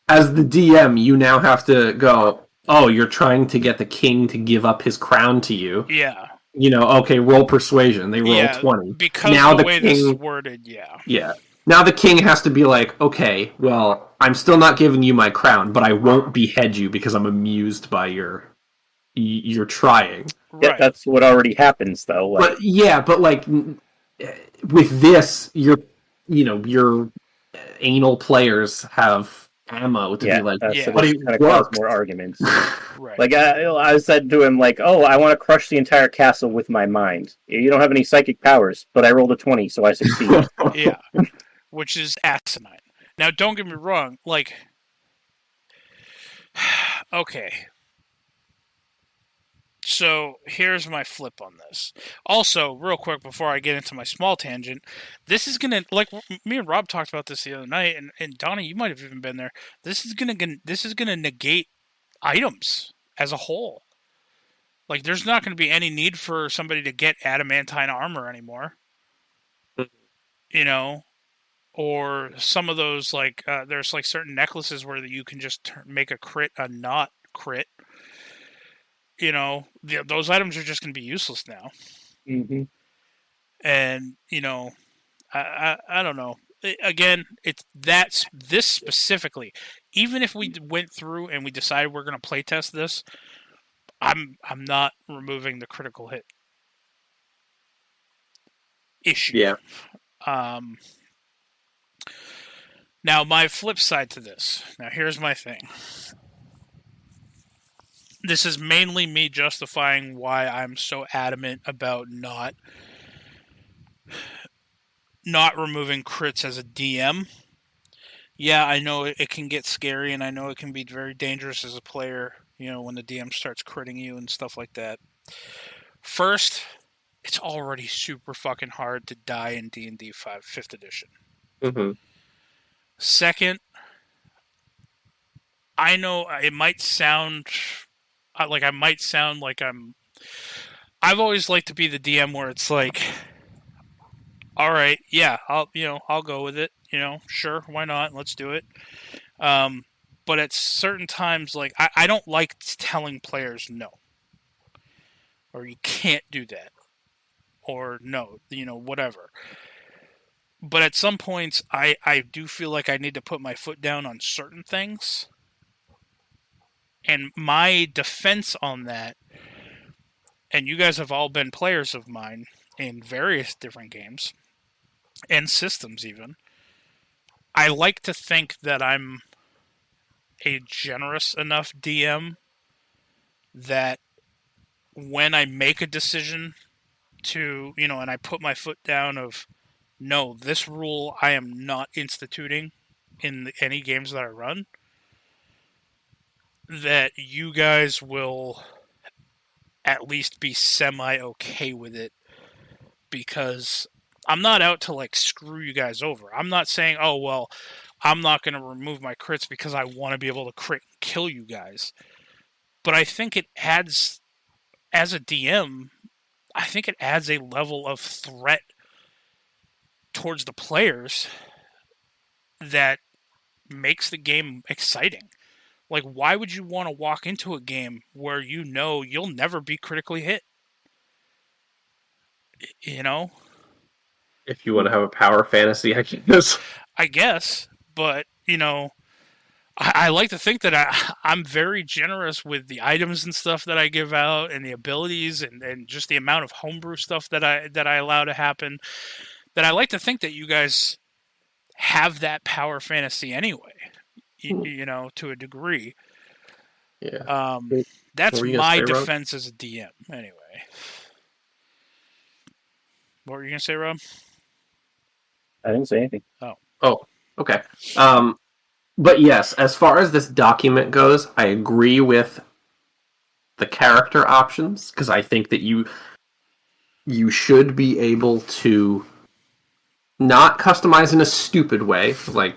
as the DM, you now have to go, oh, you're trying to get the king to give up his crown to you. Yeah. Okay, roll persuasion. They roll 20. Because now the way this is worded, yeah. Yeah. Now the king has to be like, okay, well, I'm still not giving you my crown, but I won't behead you because I'm amused by you're trying. Yeah, Right. that's what already happens, though. Like, But with this, your anal players have ammo to be like, that's Yeah. but it going to cause works. more arguments. Right. Like I said to him, like, oh, I want to crush the entire castle with my mind. You don't have any psychic powers, but I rolled a 20, so I succeed. Yeah. Which is asinine. Now, don't get me wrong. Like, okay. So, here's my flip on this. Also, real quick, before I get into my small tangent, this is going to, like, me and Rob talked about this the other night, and Donnie, you might have even been there. This is going to negate items as a whole. Like, there's not going to be any need for somebody to get adamantine armor anymore. Or some of those, like, there's, like, certain necklaces where you can just make a crit a not crit. Those items are just going to be useless now. Mm-hmm. And, I don't know. Again, this specifically. Even if we went through and we decided we're going to playtest this, I'm not removing the critical hit issue. Yeah. Now, my flip side to this. Now, here's my thing. This is mainly me justifying why I'm so adamant about not not removing crits as a DM. Yeah, I know it can get scary, and I know it can be very dangerous as a player, when the DM starts critting you and stuff like that. First, it's already super fucking hard to die in D&D 5th edition. Mm-hmm. Second, I know it might sound like I've always liked to be the DM where it's like, all right, yeah, I'll go with it. Sure, why not? Let's do it. But at certain times, like I don't like telling players no, or you can't do that, or no, whatever. But at some points, I do feel like I need to put my foot down on certain things. And my defense on that, and you guys have all been players of mine in various different games and systems even, I like to think that I'm a generous enough DM that when I make a decision to, and I put my foot down of, no, this rule I am not instituting in any games that I run, that you guys will at least be semi-okay with it, because I'm not out to, like, screw you guys over. I'm not saying, oh, well, I'm not going to remove my crits because I want to be able to crit and kill you guys. But I think it adds, as a DM, I think it adds a level of threat towards the players that makes the game exciting. Like, why would you want to walk into a game where you'll never be critically hit? If you want to have a power fantasy, I guess. I guess, but, I like to think that I'm very generous with the items and stuff that I give out, and the abilities, and just the amount of homebrew stuff that I allow to happen, that I like to think that you guys have that power fantasy anyway, to a degree. Yeah. That's What were you gonna my say, Rob? defense as a DM, anyway. What were you going to say, Rob? I didn't say anything. Oh, okay. But yes, as far as this document goes, I agree with the character options, because I think that you should be able to not customize in a stupid way, like,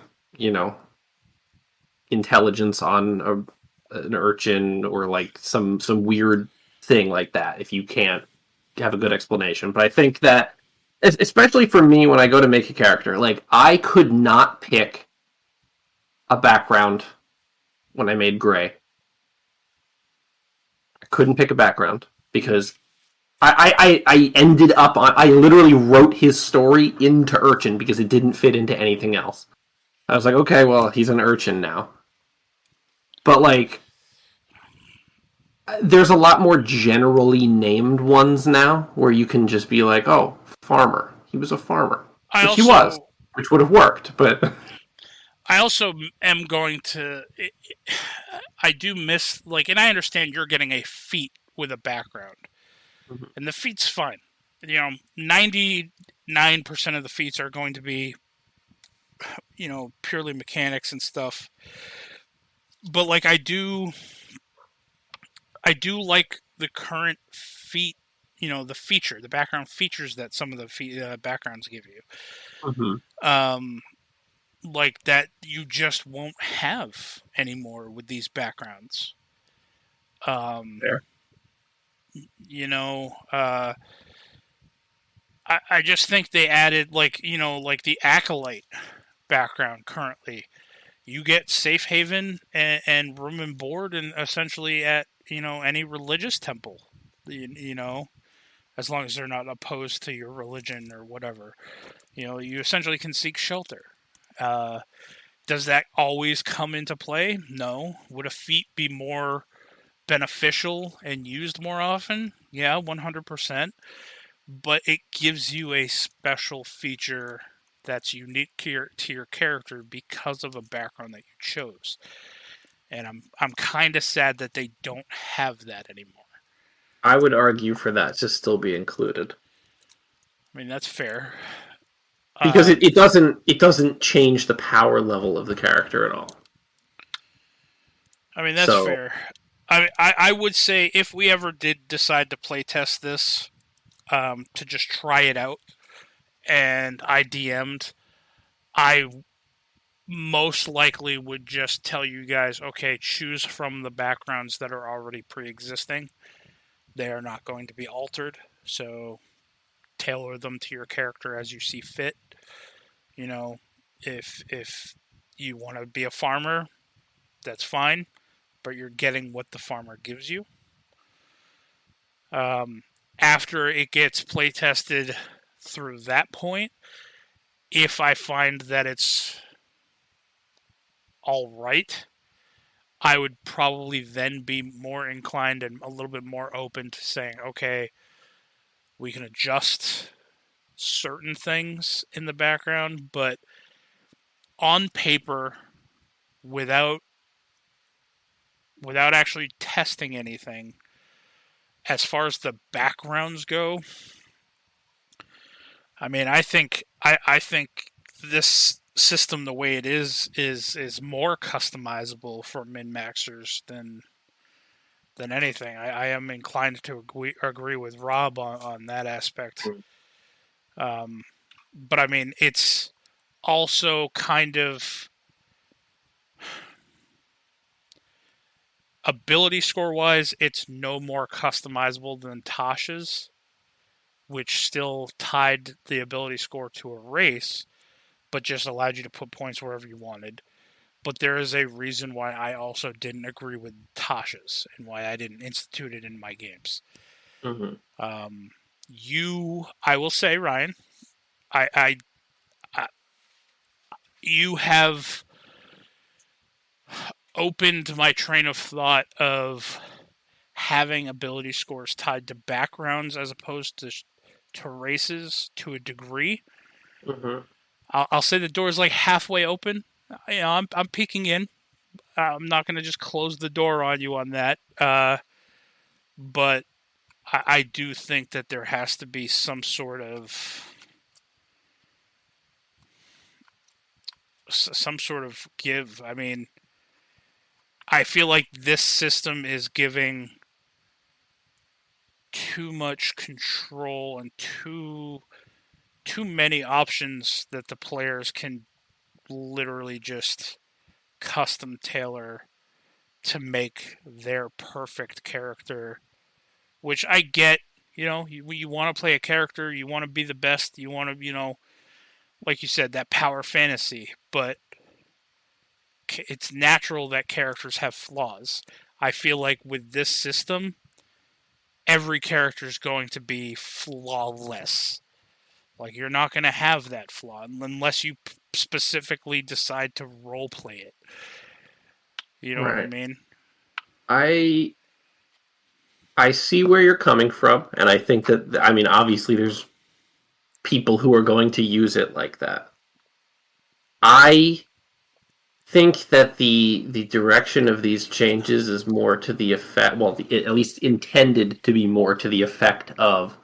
intelligence on an urchin, or like some weird thing like that, if you can't have a good explanation. But I think that, especially for me, when I go to make a character, like, I could not pick a background when I made Gray. I couldn't pick a background because I ended up on, I literally wrote his story into Urchin because it didn't fit into anything else. I was like, okay, well, he's an urchin now. But, like, there's a lot more generally named ones now where you can just be like, oh, farmer. He was a farmer. He was, which would have worked, but... I also am going to... I do miss... Like, and I understand you're getting a feat with a background. Mm-hmm. And the feat's fine. 99% of the feats are going to be, purely mechanics and stuff. But, like, I do like the current feat, the background features that some of the backgrounds give you. Mm-hmm. Like, that you just won't have anymore with these backgrounds. Fair. I just think they added, like the Acolyte background currently. You get safe haven and room and board, and essentially at, any religious temple, as long as they're not opposed to your religion or whatever. You essentially can seek shelter. Does that always come into play? No. Would a feat be more beneficial and used more often? Yeah, 100%. But it gives you a special feature that's unique to your character because of a background that you chose. And I'm kind of sad that they don't have that anymore. I would argue for that to still be included. I mean, that's fair. Because it doesn't change the power level of the character at all. I mean, that's fair. I would say if we ever did decide to playtest this, to just try it out, and I DM'd, I most likely would just tell you guys, okay, choose from the backgrounds that are already pre-existing. They are not going to be altered, so tailor them to your character as you see fit. You know, if you want to be a farmer, that's fine, but you're getting what the farmer gives you. After it gets play tested through that point, if I find that it's all right, I would probably then be more inclined and a little bit more open to saying, okay, we can adjust certain things in the background, but on paper, without actually testing anything, as far as the backgrounds go, I mean, I think this system, the way it is more customizable for min-maxers than anything. I am inclined to agree with Rob on that aspect. But I mean, it's also kind of ability score wise, it's no more customizable than Tasha's, which still tied the ability score to a race, but just allowed you to put points wherever you wanted. But there is a reason why I also didn't agree with Tasha's and why I didn't institute it in my games. Mm-hmm. I will say, Ryan, you have opened my train of thought of having ability scores tied to backgrounds as opposed to races to a degree. Mm-hmm. I'll say the door is like halfway open. You know, I'm peeking in. I'm not going to just close the door on you on that. But I do think that there has to be some sort of give. I mean, I feel like this system is giving too much control and too many options that the players can literally just custom tailor to make their perfect character, which I get. You know, you want to play a character, you want to be the best, you want to, you know, like you said, that power fantasy, but it's natural that characters have flaws. I feel like with this system, every character is going to be flawless. Like, you're not going to have that flaw unless you specifically decide to roleplay it. You know what I mean? I see where you're coming from, and I think that, I mean, obviously there's people who are going to use it like that. I think that the direction of these changes is more to the effect, well, at least intended to be more to the effect of,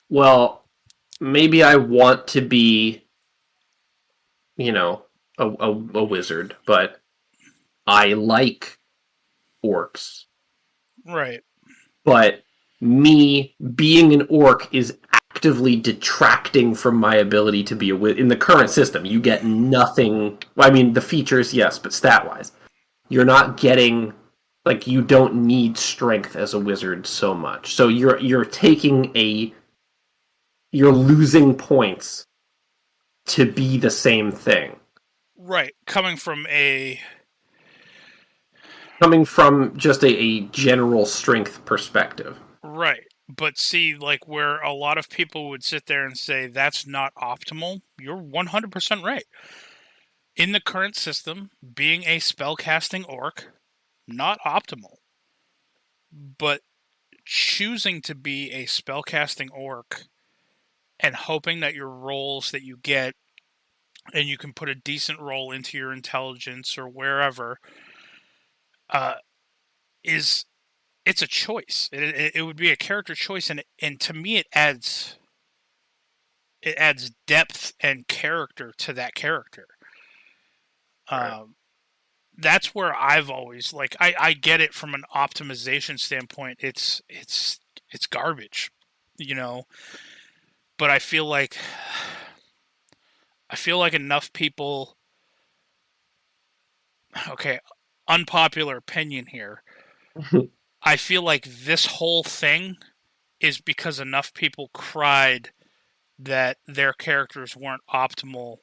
well, maybe I want to be, you know, a wizard, but I like orcs. Right. But me being an orc is actively detracting from my ability to be a wizard. In the current system, you get nothing. Well, I mean, the features, yes, but stat-wise, you're not getting, like, you don't need strength as a wizard so much. So you're losing points to be the same thing. Right. Coming from just a general strength perspective. Right. But see, like, where a lot of people would sit there and say that's not optimal, you're 100% right. In the current system, being a spellcasting orc, not optimal. But choosing to be a spellcasting orc and hoping that your rolls that you get, and you can put a decent roll into your intelligence or wherever, it's a choice. It would be a character choice, and to me it adds it adds depth and character to that character. Right. That's where I've always I get it from an optimization standpoint. It's garbage, you know. But I feel like enough people. Okay, unpopular opinion here. I feel like this whole thing is because enough people cried that their characters weren't optimal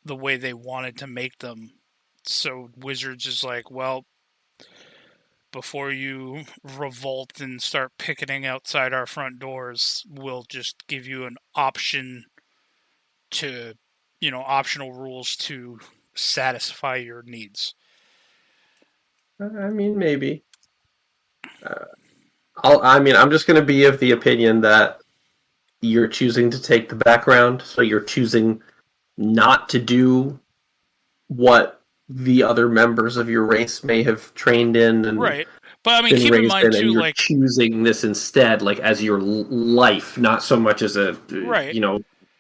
the way they wanted to make them. So Wizards is like, well, before you revolt and start picketing outside our front doors, we'll just give you an option to, optional rules to satisfy your needs. I mean, maybe. I'm just going to be of the opinion that you're choosing to take the background, so you're choosing not to do what the other members of your race may have trained in and right. But I mean, keep in mind too, and you're like choosing this instead, like as your life, not so much as a right.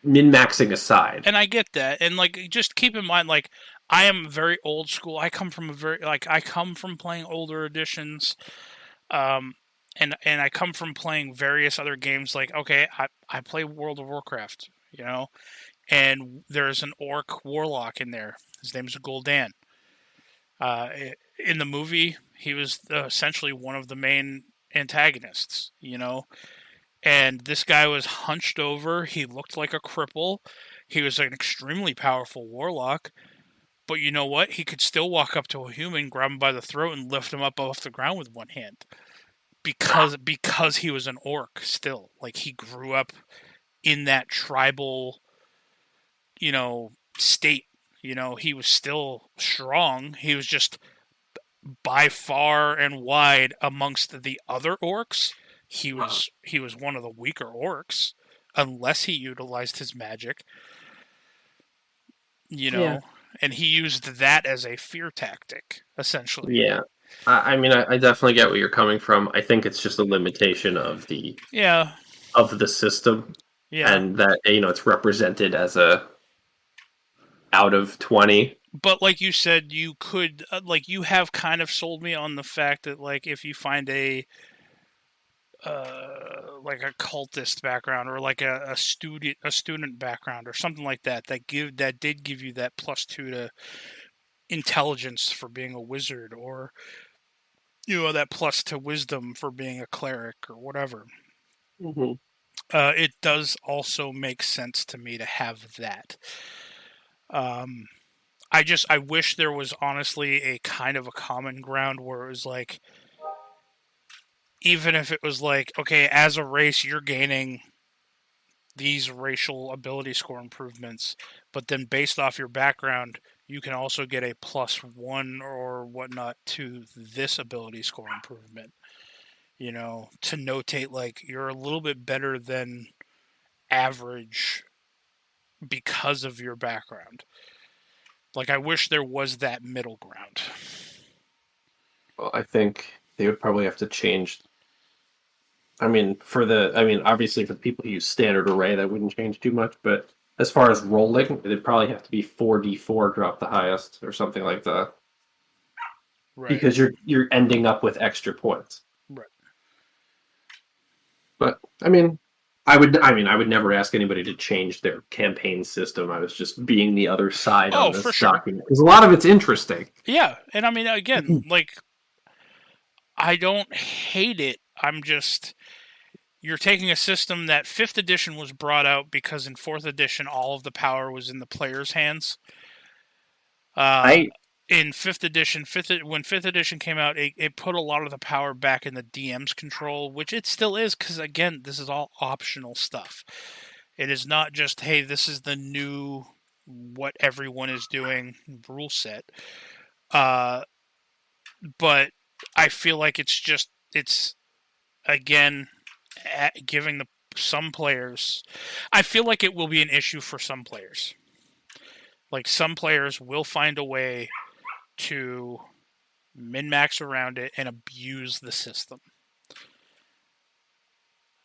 min-maxing aside. And I get that, and like just keep in mind, like I am very old school. I come from playing older editions, and I come from playing various other games. Like okay, I play World of Warcraft, and there's an orc warlock in there. His name's Gul'dan. In the movie, he was essentially one of the main antagonists, and this guy was hunched over. He looked like a cripple. He was an extremely powerful warlock. But you know what? He could still walk up to a human, grab him by the throat, and lift him up off the ground with one hand. Because he was an orc still. Like, he grew up in that tribal, state. He was still strong. He was just by far and wide amongst the other orcs. He was one of the weaker orcs, unless he utilized his magic. Yeah. And he used that as a fear tactic, essentially. Yeah. I mean, I definitely get where you're coming from. I think it's just a limitation of the system. Yeah. And that, it's represented as a out of 20. But like you said, you could, you have kind of sold me on the fact that, like, if you find a cultist background or like a student background or something like that did give you that +2 to intelligence for being a wizard, or that plus to wisdom for being a cleric or whatever. Mm-hmm. It does also make sense to me to have that. I wish there was honestly a kind of a common ground where it was like, even if it was like, okay, as a race, you're gaining these racial ability score improvements, but then based off your background, you can also get a +1 or whatnot to this ability score improvement. To notate, like, you're a little bit better than average because of your background. Like, I wish there was that middle ground. Well, I think they would probably have to change. Obviously for the people who use standard array, that wouldn't change too much. But as far as rolling, it'd probably have to be 4d4 drop the highest or something like that. Right. Because you're ending up with extra points. Right. But I would never ask anybody to change their campaign system. I was just being the other side on this document. Because a lot of it's interesting. Yeah, and I mean, again, like, I don't hate it. I'm just, you're taking a system that 5th edition was brought out because in 4th edition all of the power was in the player's hands. In 5th edition, when 5th edition came out, it put a lot of the power back in the DM's control, which it still is, because again, this is all optional stuff. It is not just, hey, this is the new what everyone is doing rule set. But I feel like it's again giving some players. I feel like it will be an issue for some players. Like, some players will find a way to min-max around it and abuse the system.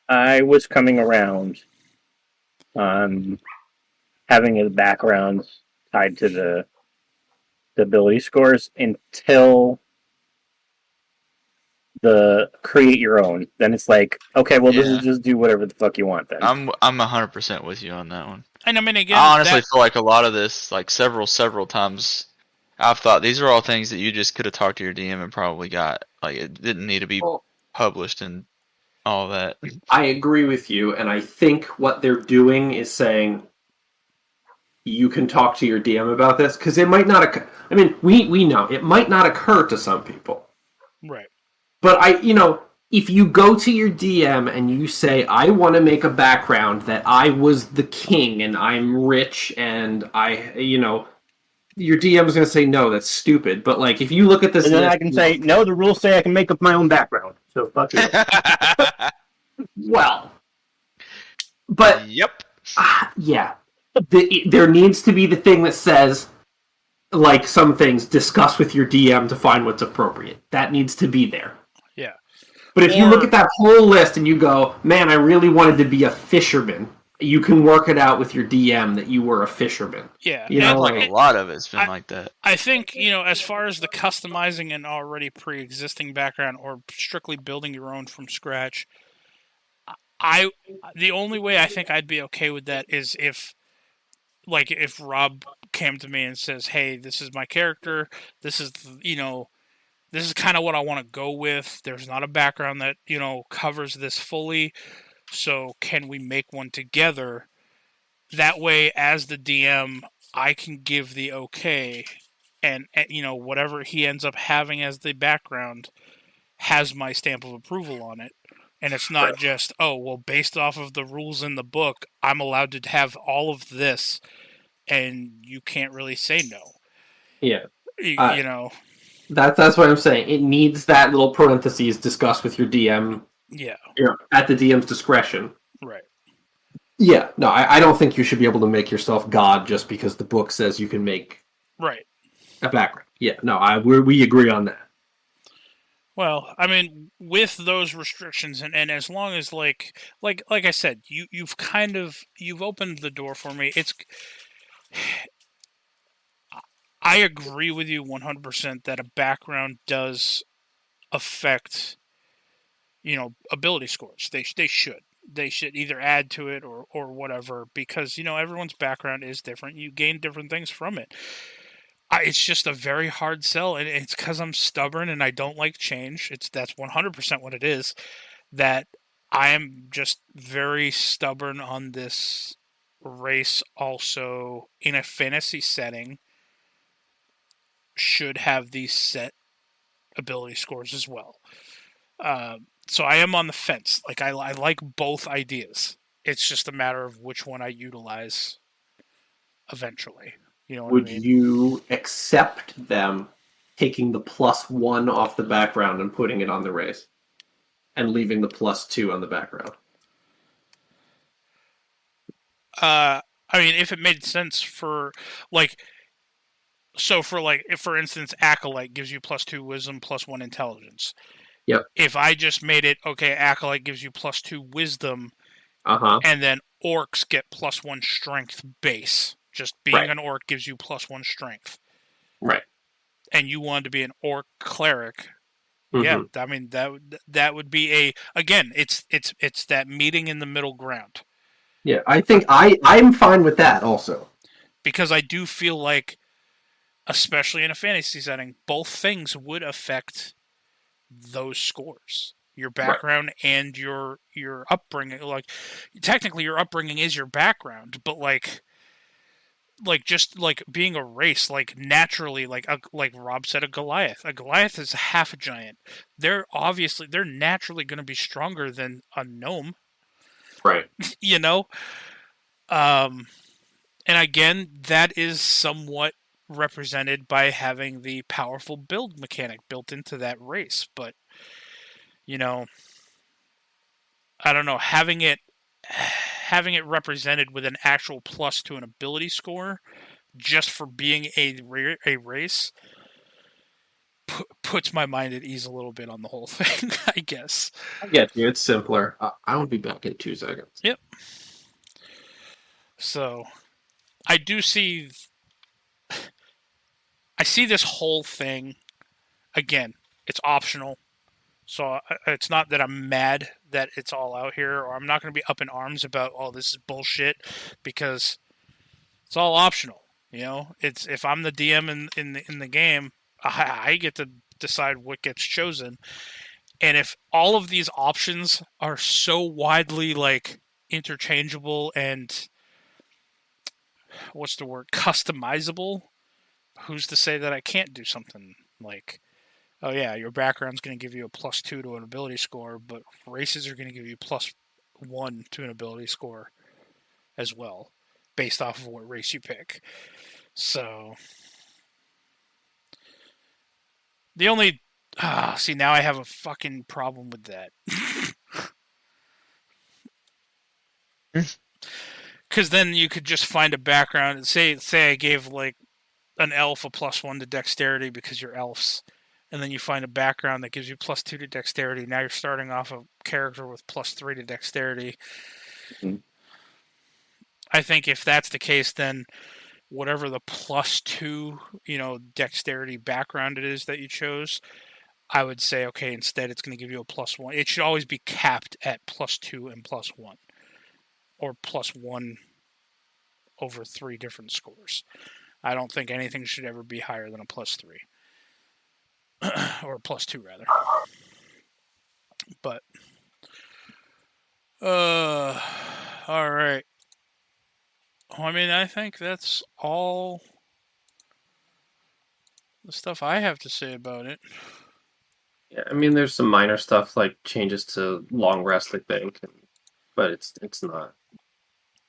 I was coming around. on having a background tied to the ability scores until the create your own. Then it's like, okay, well, this Yeah. is just do whatever the fuck you want then. I'm 100% with you on that one. And I mean, again, I honestly feel like a lot of this, like several times, I've thought these are all things that you just could have talked to your DM and probably got. Like it didn't need to be Well, published and all that. I agree with you, and I think what they're doing is saying you can talk to your DM about this because it might not occur. I mean, we know it might not occur to some people, right. but if you go to your DM and you say, I want to make a background that I was the king and I'm rich and your DM is going to say, no, that's stupid. But like, if you look at this, and then I can say, no, the rules say I can make up my own background. So fuck it. Well, but Yep. yeah, there needs to be the thing that says, like some things, discuss with your DM to find what's appropriate. That needs to be there. Yeah. But if you look at that whole list and you go, man, I really wanted to be a fisherman, you can work it out with your DM that you were a fisherman. Yeah. You know, Like a lot of it's been like that. I think, as far as the customizing an already pre-existing background or strictly building your own from scratch, the only way I think I'd be okay with that is if Rob came to me and says, hey, this is my character, this is, this is kind of what I want to go with. There's not a background that, covers this fully. So can we make one together? That way, as the DM, I can give the okay. And whatever he ends up having as the background has my stamp of approval on it. And it's not just, based off of the rules in the book, I'm allowed to have all of this. And you can't really say no. Yeah. That's what I'm saying. It needs that little parentheses discussed with your DM. Yeah. At the DM's discretion. Right. Yeah. No, I don't think you should be able to make yourself God just because the book says you can make a background. Yeah. No, we agree on that. Well, I mean, with those restrictions, and as long as like I said, you've opened the door for me. I agree with you 100% that a background does affect, ability scores. They should either add to it or whatever, because everyone's background is different. You gain different things from it. It's just a very hard sell, and it's because I'm stubborn and I don't like change. That's 100% what it is. That I am just very stubborn on this race. Also, in a fantasy setting, should have these set ability scores as well. So I am on the fence. Like I like both ideas. It's just a matter of which one I utilize eventually. You know what Would I mean? you accept them taking the +1 off the background and putting it on the race, and leaving the +2 on the background? I mean, if it made sense for if, for instance, Acolyte gives you +2 wisdom, +1 intelligence. Yep. If I just made it, okay, Acolyte gives you +2 wisdom, and then orcs get +1 strength base. Just being an orc gives you +1 strength. Right. And you wanted to be an orc cleric. Mm-hmm. Yeah, I mean that would be it's that meeting in the middle ground. Yeah, I think I'm fine with that also. Because I do feel like, especially in a fantasy setting, both things would affect those scores. Your background and your upbringing. Like, technically your upbringing is your background, but just being a race, naturally, like Rob said, a Goliath. A Goliath is half a giant. They're naturally going to be stronger than a gnome. Right. And again, that is somewhat represented by having the powerful build mechanic built into that race. But, I don't know, having it represented with an actual plus to an ability score just for being a race puts my mind at ease a little bit on the whole thing, I guess. I get you. It's simpler. I will be back in 2 seconds. Yep. So I do see. I see this whole thing again. It's optional, so it's not that I'm mad that it's all out here, or I'm not going to be up in arms about, oh, this is bullshit, because it's all optional. You know, it's if I'm the DM in the game, I get to decide what gets chosen, and if all of these options are so widely like interchangeable and what's the word, customizable, who's to say that I can't do something like, oh yeah, your background's going to give you a +2 to an ability score, but races are going to give you +1 to an ability score as well, based off of what race you pick. So the only see, now I have a fucking problem with that. Because then you could just find a background and say I gave like an elf a +1 to dexterity because you're elves, and then you find a background that gives you +2 to dexterity. Now you're starting off a character with +3 to dexterity. Mm-hmm. I think if that's the case, then whatever the +2, dexterity background it is that you chose, I would say, okay, instead it's going to give you a +1. It should always be capped at +2 and +1, or +1 over 3 different scores. I don't think anything should ever be higher than a +3. Or +2 rather. But all right. I mean, I think that's all the stuff I have to say about it. Yeah, I mean, there's some minor stuff like changes to long rest, I think, but it's not.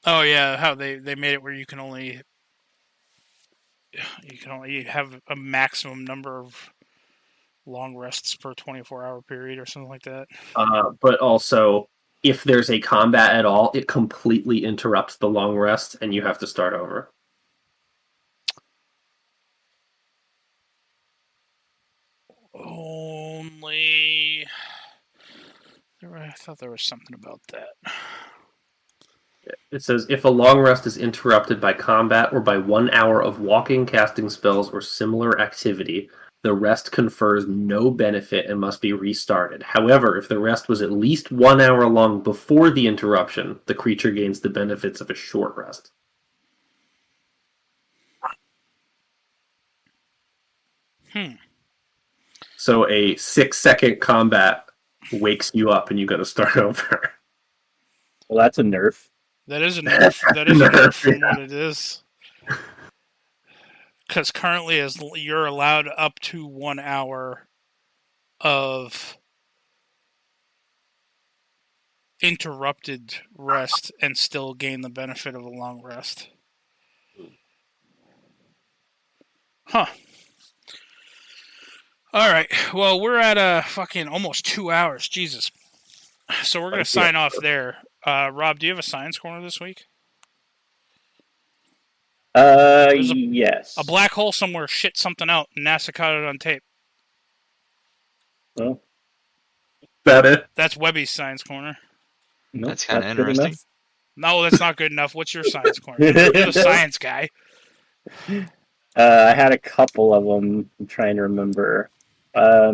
Oh yeah, how they made it where you can only have a maximum number of long rests per 24-hour period or something like that. But also, if there's a combat at all, it completely interrupts the long rest, and you have to start over. Only I thought there was something about that. It says, if a long rest is interrupted by combat or by 1 hour of walking, casting spells, or similar activity, the rest confers no benefit and must be restarted. However, if the rest was at least 1 hour long before the interruption, the creature gains the benefits of a short rest. So a 6-second combat wakes you up and you got to start over. Well, that's a nerf. That is a nerf. That is a nerf from what it is. Because currently, you're allowed up to 1 hour of interrupted rest and still gain the benefit of a long rest. Huh. All right. Well, we're at fucking almost 2 hours. Jesus. So we're going to sign off there. Rob, do you have a science corner this week? Yes. A black hole somewhere shit something out, and NASA caught it on tape. Well, That it? That's Webby's science corner. nope, That's kinda good interesting. enough. No, that's not good enough. What's your science corner? You're the science guy. I had a couple of them. I'm trying to remember. I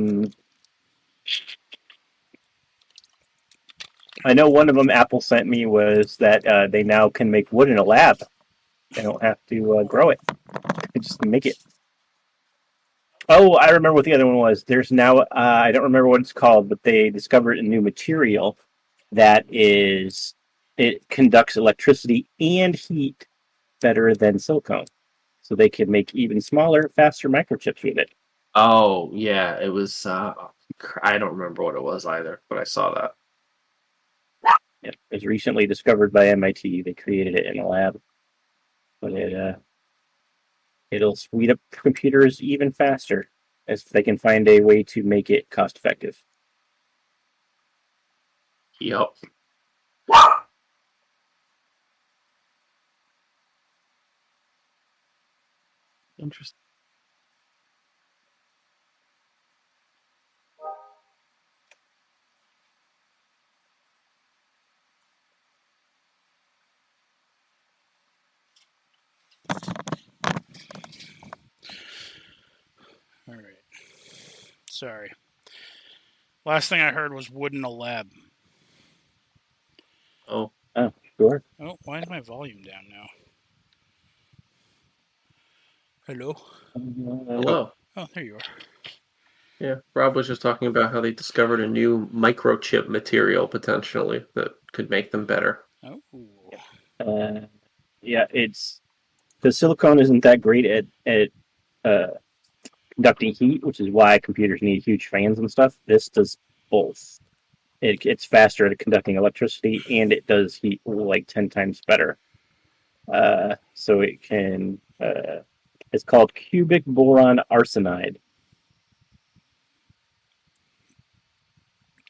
know one of them Apple sent me was that they now can make wood in a lab. They don't have to grow it. They just make it. Oh, I remember what the other one was. There's now, I don't remember what it's called, but they discovered a new material that it conducts electricity and heat better than silicone. So they can make even smaller, faster microchips with it. Oh, yeah, it was, I don't remember what it was either, but I saw that. It was recently discovered by MIT. They created it in a lab. But it'll speed up computers even faster if they can find a way to make it cost effective. Yep. Interesting. Sorry. Last thing I heard was wood in a lab. Oh, Sure. Oh, why is my volume down now? Hello? hello. Oh, there you are. Yeah, Rob was just talking about how they discovered a new microchip material potentially that could make them better. Oh. Yeah, it's the silicone isn't that great at conducting heat, which is why computers need huge fans and stuff. This does both. It's faster at conducting electricity, and it does heat like 10 times better. So it can. It's called cubic boron arsenide.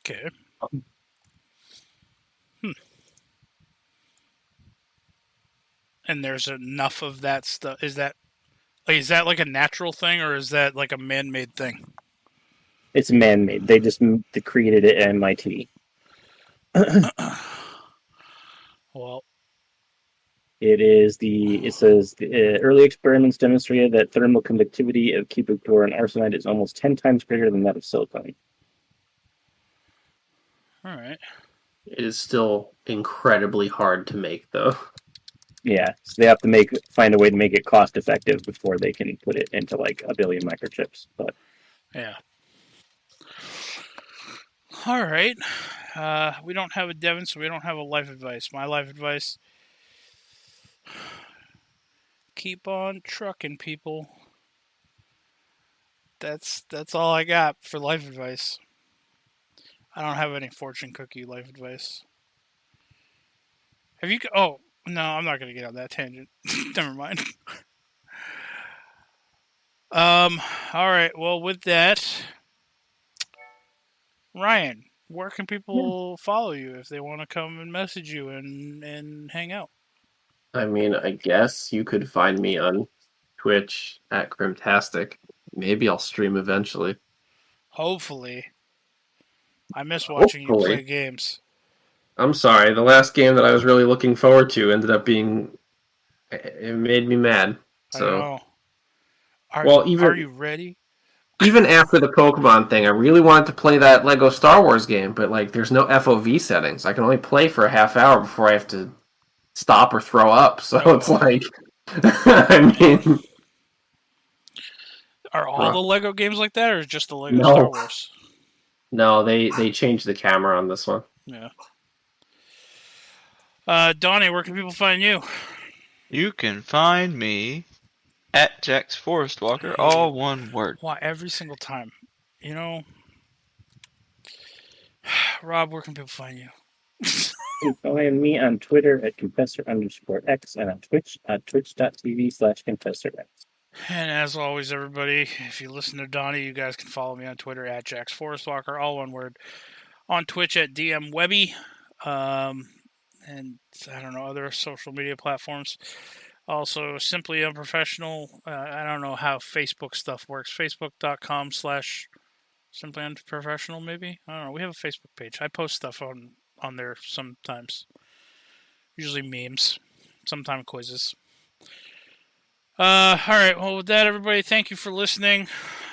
Okay. And there's enough of that stuff. Is that like a natural thing, or is that like a man-made thing? It's man-made. They created it at MIT. Well, It says the early experiments demonstrated that thermal conductivity of cubic boron arsenide is almost 10 times greater than that of silicon. all right. It is still incredibly hard to make, though. Yeah, so they have to find a way to make it cost effective before they can put it into like a billion microchips. But Yeah. All right. We don't have a Devin, so we don't have a life advice. My life advice: keep on trucking, people. That's all I got for life advice. I don't have any fortune cookie life advice. Have you? Oh no, I'm not gonna get on that tangent. Never mind. All right. Well, with that, Ryan, where can people follow you if they want to come and message you and hang out? I mean, I guess you could find me on Twitch at Crimtastic. Maybe I'll stream eventually. Hopefully. I miss watching you play games. I'm sorry, the last game that I was really looking forward to ended up being... It made me mad. So. I know. Are you ready? Even after the Pokemon thing, I really wanted to play that Lego Star Wars game, but like, there's no FOV settings. I can only play for a half hour before I have to stop or throw up. So it's like, I mean, are all the Lego games like that, or just the Lego Star Wars? No, they changed the camera on this one. Yeah. Donnie, where can people find you? You can find me at Jack's Forest Walker, all one word. Why, every single time? You know, Rob, where can people find you? You can find me on Twitter at Confessor_X and on Twitch at twitch.tv/ConfessorX. And as always, everybody, if you listen to Donnie, you guys can follow me on Twitter at Jack's Forest Walker, all one word. On Twitch at DM Webby. And I don't know, other social media platforms. Also, Simply Unprofessional. I don't know how Facebook stuff works. Facebook.com/Simply Unprofessional, maybe? I don't know. We have a Facebook page. I post stuff on there sometimes. Usually memes. Sometimes quizzes. Alright, well, with that, everybody, thank you for listening.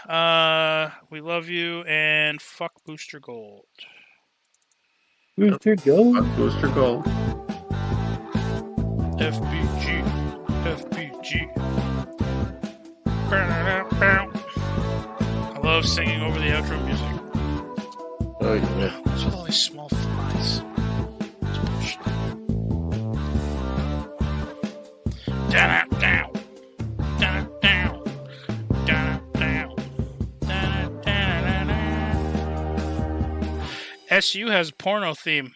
We love you, and fuck Booster Gold. Booster Gold? Fuck Booster Gold. FBG. I love singing over the outro music. Oh, yeah. What's with all these small flies? It's bullshit. Down. SU has a porno theme.